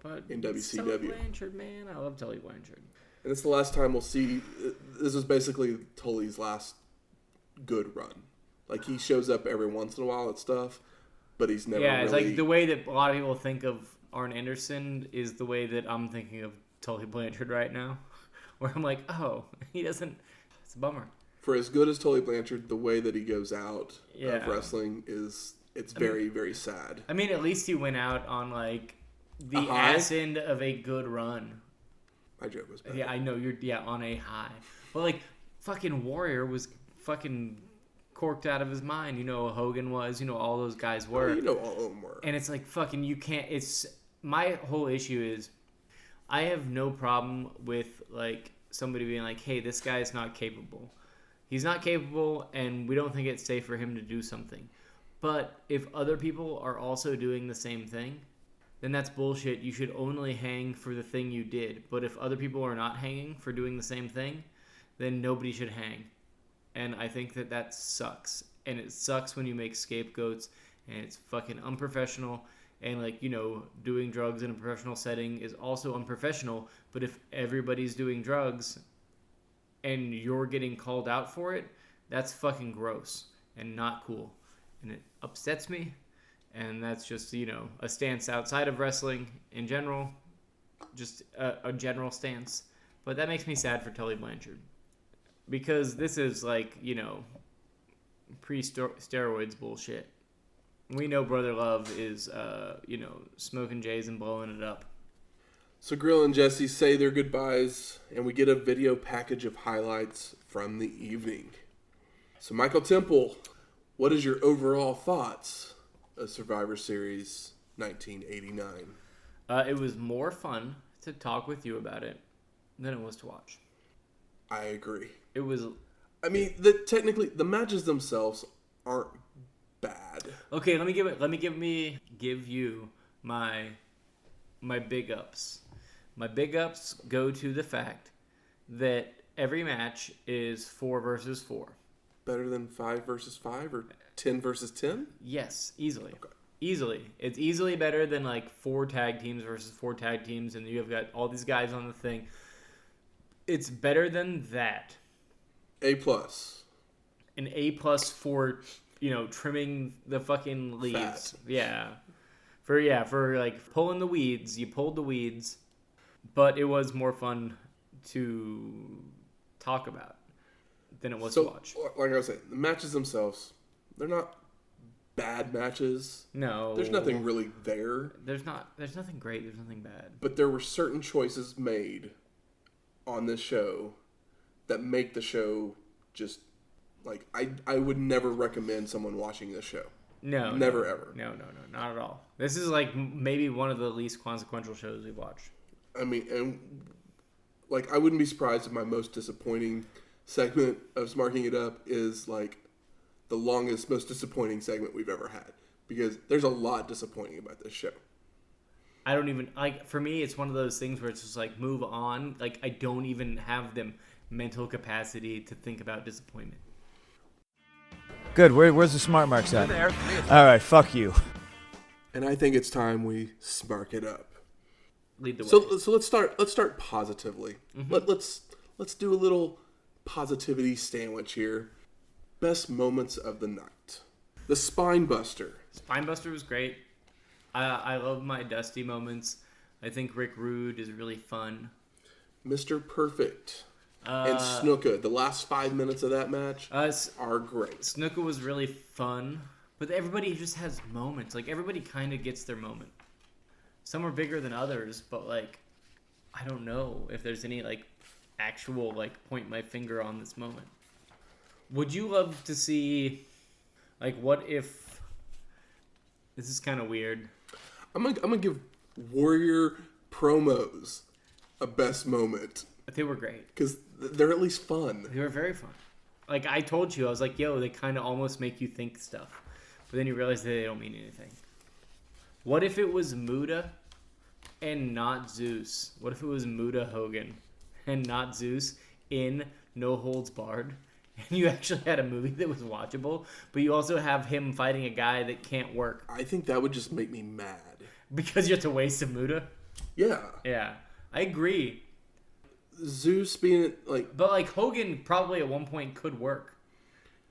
But in WCW. Tully Blanchard, man. I love Tully Blanchard. And it's the last time we'll see... This is basically Tully's last good run. Like, he shows up every once in a while at stuff, but he's never it's really... like the way that a lot of people think of Arn Anderson is the way that I'm thinking of Tully Blanchard right now. Where I'm like, oh, he doesn't... It's a bummer. For as good as Tully Blanchard, the way that he goes out of wrestling is... It's very, very sad. I mean, at least he went out on, like, the ass end of a good run. My joke was bad. Yeah, I know. You're on a high. But, like, fucking Warrior was fucking corked out of his mind. You know, Hogan was. You know, all those guys were. Oh, you know all of them were. And it's like, fucking, you can't... It's... My whole issue is I have no problem with, like, somebody being like, hey, this guy is not capable. He's not capable, and we don't think it's safe for him to do something. But if other people are also doing the same thing, then that's bullshit. You should only hang for the thing you did. But if other people are not hanging for doing the same thing, then nobody should hang. And I think that sucks. And it sucks when you make scapegoats, and it's fucking unprofessional. And, like, you know, doing drugs in a professional setting is also unprofessional. But if everybody's doing drugs and you're getting called out for it, that's fucking gross and not cool. And it upsets me. And that's just, you know, a stance outside of wrestling in general. Just a general stance. But that makes me sad for Tully Blanchard. Because this is, like, you know, pre-steroids bullshit. We know Brother Love is, you know, smoking J's and blowing it up. So Grill and Jesse say their goodbyes, and we get a video package of highlights from the evening. So Michael Temple, what is your overall thoughts of Survivor Series 1989? It was more fun to talk with you about it than it was to watch. I agree. It was... I mean, technically, the matches themselves aren't bad. Okay, let me give you my big ups. My big ups go to the fact that every match is 4 versus 4. Better than 5 versus 5 or 10 versus 10? Yes, easily. Okay. Easily. It's easily better than, like, 4 tag teams versus 4 tag teams, and you've got all these guys on the thing. It's better than that. A+. An A+ for, you know, trimming the fucking leaves. Fat. Yeah. For like pulling the weeds. You pulled the weeds, but it was more fun to talk about than it was to watch. Like I was saying, the matches themselves, they're not bad matches. No. There's nothing really there. There's nothing great, there's nothing bad. But there were certain choices made on this show that make the show just like I would never recommend someone watching this show. No. Never ever. No, not at all. This is like maybe one of the least consequential shows we've watched. I mean, and like I wouldn't be surprised if my most disappointing segment of Smarking It Up is like the longest, most disappointing segment we've ever had, because there's a lot disappointing about this show. I don't even like. For me, it's one of those things where it's just like move on. Like I don't even have the mental capacity to think about disappointment. Good. Where's the smart marks at? There. All right. Fuck you. And I think it's time we spark it up. Lead the way. So let's start positively. Mm-hmm. Let's do a little positivity sandwich here. Best moments of the night. The Spine Buster. Spine Buster was great. I love my Dusty moments. I think Rick Rude is really fun. Mr. Perfect. And Snuka. The last 5 minutes of that match are great. Snuka was really fun. But everybody just has moments. Like, everybody kind of gets their moment. Some are bigger than others, but, like, I don't know if there's any, like, actual, like, point my finger on this moment. Would you love to see, like, what if... This is kind of weird. I'm gonna give Warrior promos a best moment. They were great. Because they're at least fun. They were very fun. Like, I told you, I was like, yo, they kind of almost make you think stuff. But then you realize that they don't mean anything. What if it was Muda and not Zeus? What if it was Muda Hogan and not Zeus in No Holds Barred? And you actually had a movie that was watchable, but you also have him fighting a guy that can't work. I think that would just make me mad. Because you have to waste a Muda? Yeah. Yeah, I agree. Zeus being like... But like Hogan probably at one point could work.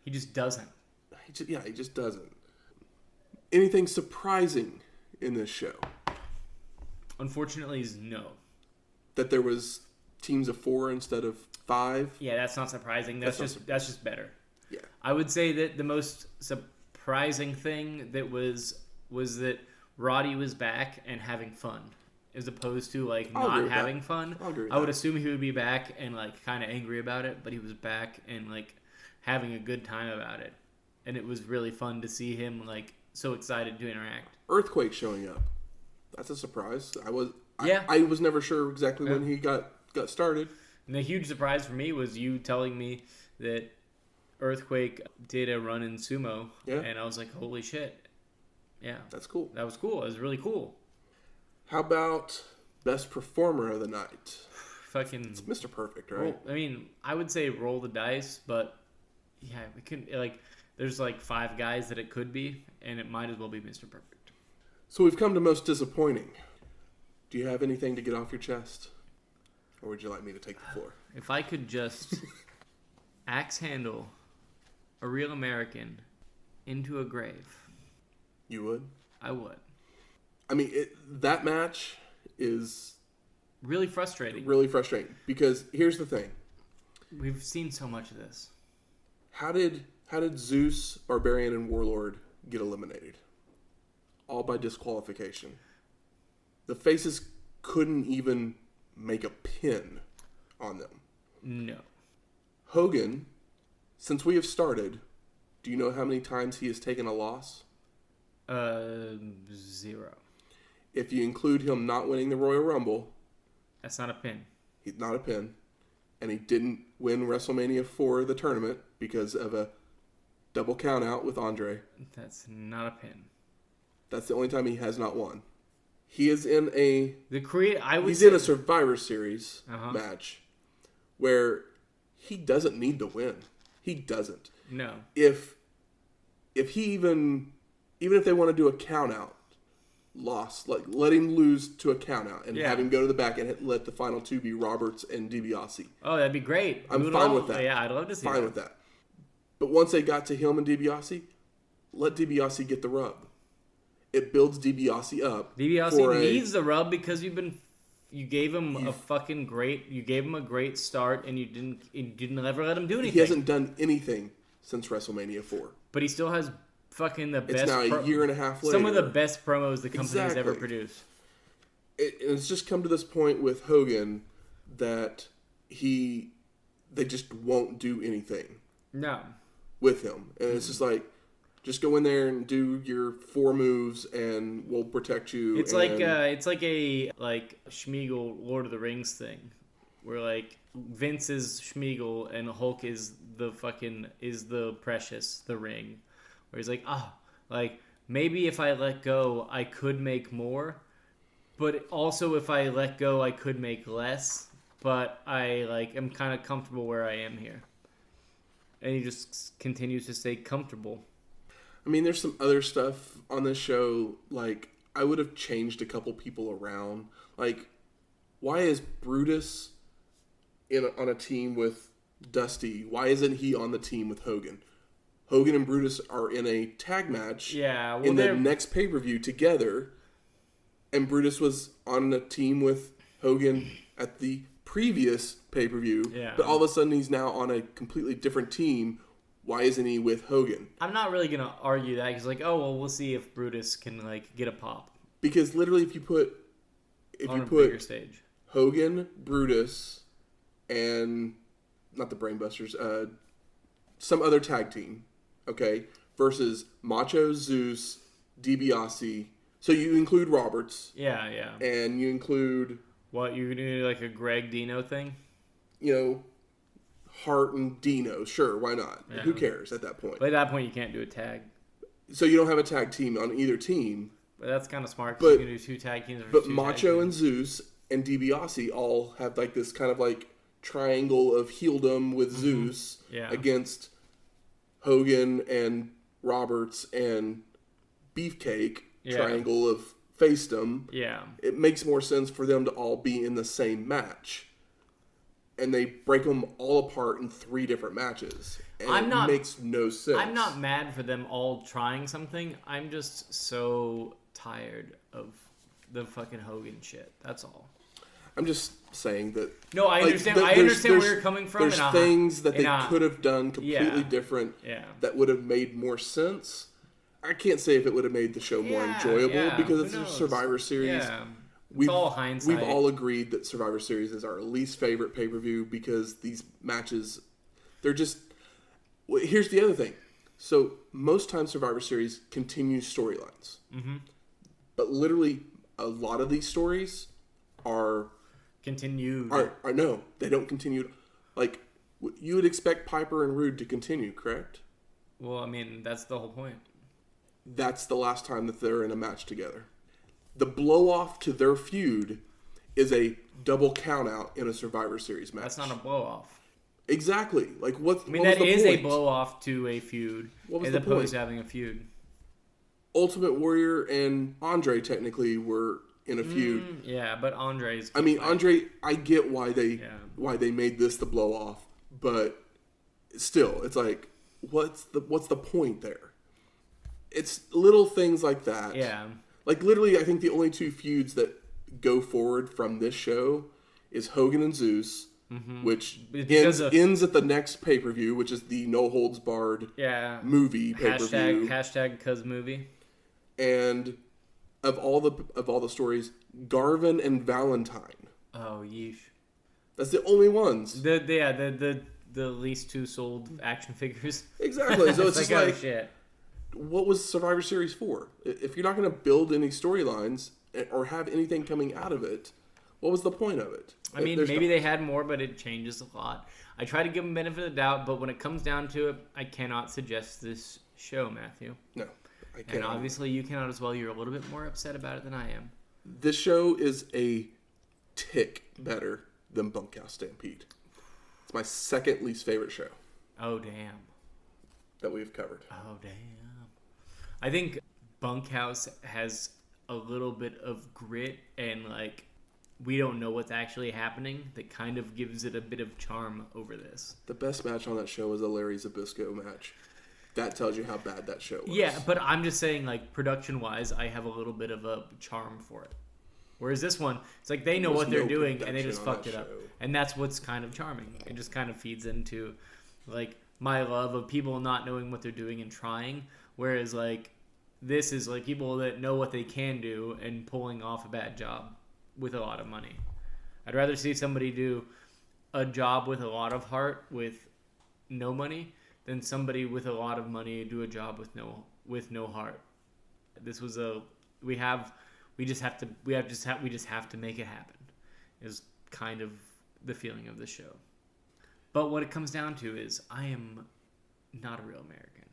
He just doesn't. He just doesn't. Anything surprising in this show? Unfortunately, is no. That there was teams of 4 instead of 5? Yeah, that's not surprising. That's just better. Yeah. I would say that the most surprising thing that was that Roddy was back and having fun, as opposed to like not having fun. I would assume he would be back and like kind of angry about it, but he was back and like having a good time about it, and it was really fun to see him like so excited to interact. Earthquake showing up. That's a surprise. I was never sure exactly when he got started. And the huge surprise for me was you telling me that Earthquake did a run in sumo, and I was like, holy shit. Yeah. That's cool. That was cool. It was really cool. How about best performer of the night? It's Mr. Perfect, right? I would say roll the dice, but yeah, we couldn't, like, there's like 5 guys that it could be, and it might as well be Mr. Perfect. So we've come to most disappointing. Do you have anything to get off your chest? Or would you like me to take the floor? If I could just axe handle a real American into a grave. You would? I would. I mean, that match is... really frustrating. Really frustrating. Because here's the thing. We've seen so much of this. How did Zeus, Barbarian, and Warlord get eliminated? All by disqualification. The faces couldn't even make a pin on them. No. Hogan, since we have started, do you know how many times he has taken a loss? 0. If you include him not winning the Royal Rumble... That's not a pin. He's not a pin. And he didn't win WrestleMania 4, the tournament, because of a double count out with Andre. That's not a pin. That's the only time he has not won. He is in a... He's in a Survivor Series match where he doesn't need to win. He doesn't. No. If he even if they want to do a count out, loss, like let him lose to a count out and have him go to the back and let the final 2 be Roberts and DiBiase. Oh, that'd be great. I'm fine with that. Yeah, I'd love to see that. Fine with that. But once they got to him and DiBiase, let DiBiase get the rub. It builds DiBiase up. DiBiase needs the rub because you gave him a great start and you didn't ever let him do anything. He hasn't done anything since WrestleMania 4. But he still has fucking the best. It's now a year and a half later. Some of the best promos the company has ever produced. It's just come to this point with Hogan that they just won't do anything. No. With him, and it's just like, just go in there and do your 4 moves, and we'll protect you. It's like a Schmeagol Lord of the Rings thing, where like Vince is Schmeagol and Hulk is the precious, the ring, where he's like, maybe if I let go, I could make more, but also if I let go, I could make less. But I am kind of comfortable where I am here, and he just continues to stay comfortable. I mean, there's some other stuff on this show. Like, I would have changed a couple people around. Like, why is Brutus on a team with Dusty? Why isn't he on the team with Hogan? Hogan and Brutus are in a tag match in the next pay-per-view together. And Brutus was on a team with Hogan at the previous pay-per-view. Yeah. But all of a sudden he's now on a completely different team. Why isn't he with Hogan? I'm not really going to argue that because, we'll see if Brutus can, get a pop. Because literally if you put bigger stage. Hogan, Brutus, and not the Brainbusters, some other tag team, okay, versus Macho, Zeus, DiBiase. So you include Roberts. Yeah. And you include... What, you're going to do a Greg Dino thing? Hart and Dino, sure, why not? Yeah. Who cares at that point? But at that point, you can't do a tag. So you don't have a tag team on either team. But that's kind of smart because you can do 2 tag teams. But Macho and Zeus and DiBiase all have this kind of triangle of heeldom with Zeus against Hogan and Roberts and Beefcake triangle of faced them, Yeah. it makes more sense for them to all be in the same match. And they break them all apart in 3 different matches. And it makes no sense. I'm not mad for them all trying something. I'm just so tired of the fucking Hogan shit. That's all. I'm just saying that... No, I understand. I understand where you're coming from. There's things that they could have done completely different that would have made more sense. I can't say if it would have made the show more enjoyable because it's a Survivor Series. Yeah. It's all hindsight. We've all agreed that Survivor Series is our least favorite pay-per-view because these matches, they're just... Here's the other thing. So, most times Survivor Series continues storylines. Mm-hmm. But literally, a lot of these stories are... Continued. No, they don't continue. Like, you would expect Piper and Rude to continue, correct? Well, I mean, that's the whole point. That's the last time that they're in a match together. The blow-off to their feud is a double count-out in a Survivor Series match. That's not a blow-off. Exactly. Like, what I mean, what that is point? a blow-off to a feud, as opposed to having a feud. Ultimate Warrior and Andre technically were in a feud. Yeah, but Andre's... I mean, Andre, I get why they made this the blow-off, but still, it's like, what's the point there? It's little things like that. Yeah. Like, literally, I think the only 2 feuds that go forward from this show is Hogan and Zeus, which ends at the next pay-per-view, which is the No Holds Barred movie pay-per-view. Hashtag cuz movie. And of all the stories, Garvin and Valentine. Oh, yeesh. That's the only ones. The least 2 sold action figures. Exactly. So it's just like, oh, shit. What was Survivor Series for? If you're not going to build any storylines or have anything coming out of it, what was the point of it? I mean, maybe they had more, but it changes a lot. I try to give them benefit of the doubt, but when it comes down to it, I cannot suggest this show, Matthew. No, I can't. And obviously you cannot as well. You're a little bit more upset about it than I am. This show is a tick better than Bunkhouse Stampede. It's my second least favorite show. Oh, damn. That we've covered. Oh, damn. I think Bunkhouse has a little bit of grit and, like, we don't know what's actually happening that kind of gives it a bit of charm over this. The best match on that show was a Larry Zbyszko match. That tells you how bad that show was. Yeah, but I'm just saying, like, production-wise, I have a little bit of a charm for it. Whereas this one, it's like they know what they're doing and they just fucked it up. And that's what's kind of charming. It just kind of feeds into, like, my love of people not knowing what they're doing and trying. Whereas, like, this is, like, people that know what they can do and pulling off a bad job with a lot of money. I'd rather see somebody do a job with a lot of heart with no money than somebody with a lot of money do a job with no heart. This was we just have to make it happen. Is kind of the feeling of the show. But what it comes down to is I am not a real American.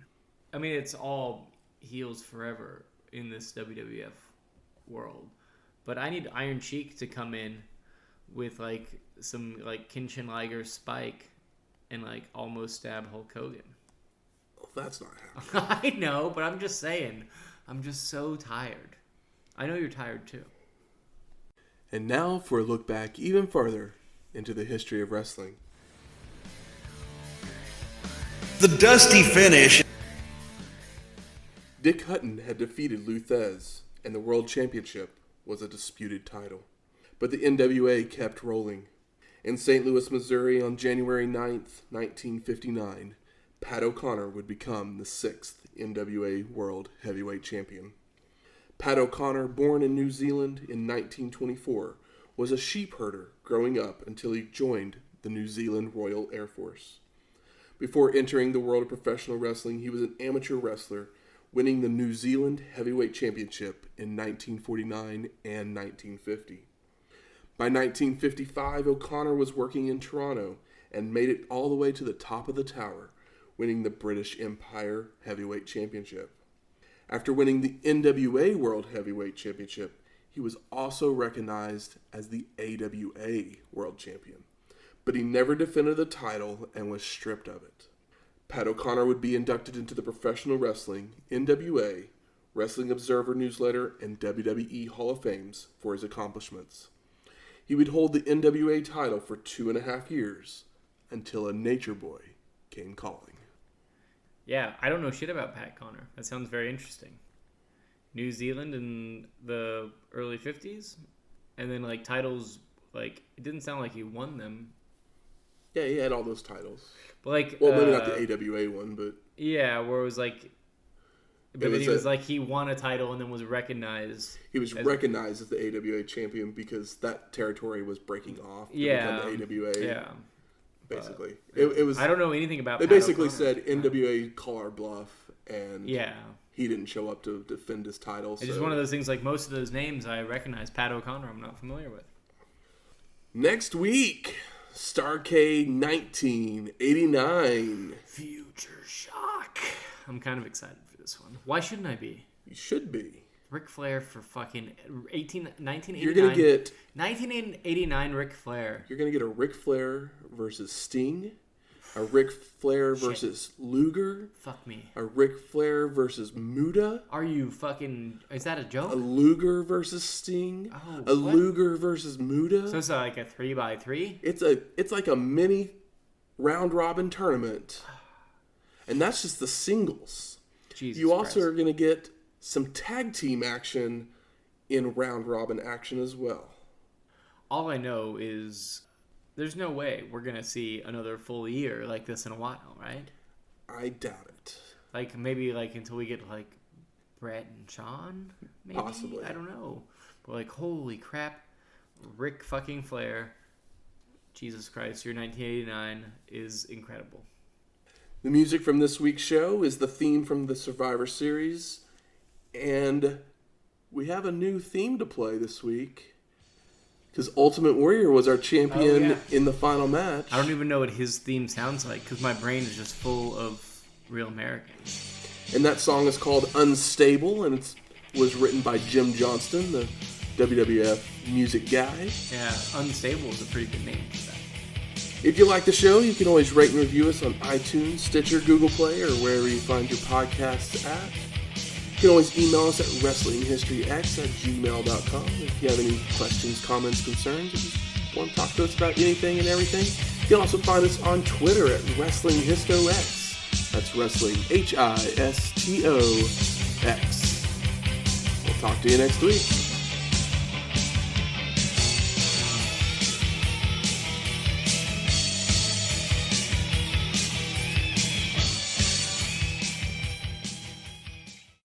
I mean, it's all heels forever in this WWF world. But I need Iron Sheik to come in with, like, some, like, Kinchin Liger spike and, like, almost stab Hulk Hogan. Well, that's not happening. I know, but I'm just saying. I'm just so tired. I know you're tired, too. And now for a look back even farther into the history of wrestling. The dusty finish. Dick Hutton had defeated Lou Thesz, and the World Championship was a disputed title. But the NWA kept rolling. In St. Louis, Missouri on January 9th, 1959, Pat O'Connor would become the 6th NWA World Heavyweight Champion. Pat O'Connor, born in New Zealand in 1924, was a sheep herder growing up until he joined the New Zealand Royal Air Force. Before entering the world of professional wrestling, he was an amateur wrestler, winning the New Zealand Heavyweight Championship in 1949 and 1950. By 1955, O'Connor was working in Toronto and made it all the way to the top of the tower, winning the British Empire Heavyweight Championship. After winning the NWA World Heavyweight Championship, he was also recognized as the AWA World Champion, but he never defended the title and was stripped of it. Pat O'Connor would be inducted into the Professional Wrestling, NWA, Wrestling Observer newsletter, and WWE Hall of Fames for his accomplishments. He would hold the NWA title for 2.5 years until a nature boy came calling. Yeah, I don't know shit about Pat Connor. That sounds very interesting. New Zealand in the early 50s, and then like titles, like it didn't sound like he won them. Yeah, he had all those titles. But like, well, maybe not the AWA one, but yeah, where it was like, but then he was like he won a title and then was recognized. He was recognized as the AWA champion because that territory was breaking off to become the AWA. Yeah. Basically, it was. I don't know anything about. They basically said NWA call our bluff, and yeah, he didn't show up to defend his title. It's just one of those things. Like most of those names, I recognize. Pat O'Connor, I'm not familiar with. Next week, Starrcade 1989. Future Shock. I'm kind of excited for this one. Why shouldn't I be? You should be. Ric Flair for fucking 1989. You're going to get 1989 Ric Flair. You're going to get a Ric Flair versus Sting, a Ric Flair versus Luger. Fuck me. A Ric Flair versus Muta. Are you fucking... Is that a joke? A Luger versus Sting. Oh, a Luger versus Muta. So it's like a 3x3? It's like a mini round robin tournament. And that's just the singles. Jesus You also Christ. are going to get some tag team action in round robin action as well. All I know is there's no way we're going to see another full year like this in a while, right? I doubt it. Like maybe like until we get like Bret and Shawn, maybe? Possibly. I don't know. But like holy crap, Ric fucking Flair, Jesus Christ, your 1989 is incredible. The music from this week's show is the theme from the Survivor Series. And we have a new theme to play this week. Because Ultimate Warrior was our champion in the final match. I don't even know what his theme sounds like because my brain is just full of Real Americans. And that song is called Unstable, and it was written by Jim Johnston, the WWF music guy. Yeah, Unstable is a pretty good name for that. If you like the show, you can always rate and review us on iTunes, Stitcher, Google Play, or wherever you find your podcasts at. You can always email us at wrestlinghistoryx@gmail.com if you have any questions, comments, concerns, or just want to talk to us about anything and everything. You can also find us on Twitter at WrestlingHistoX. That's Wrestling HISTOX. We'll talk to you next week.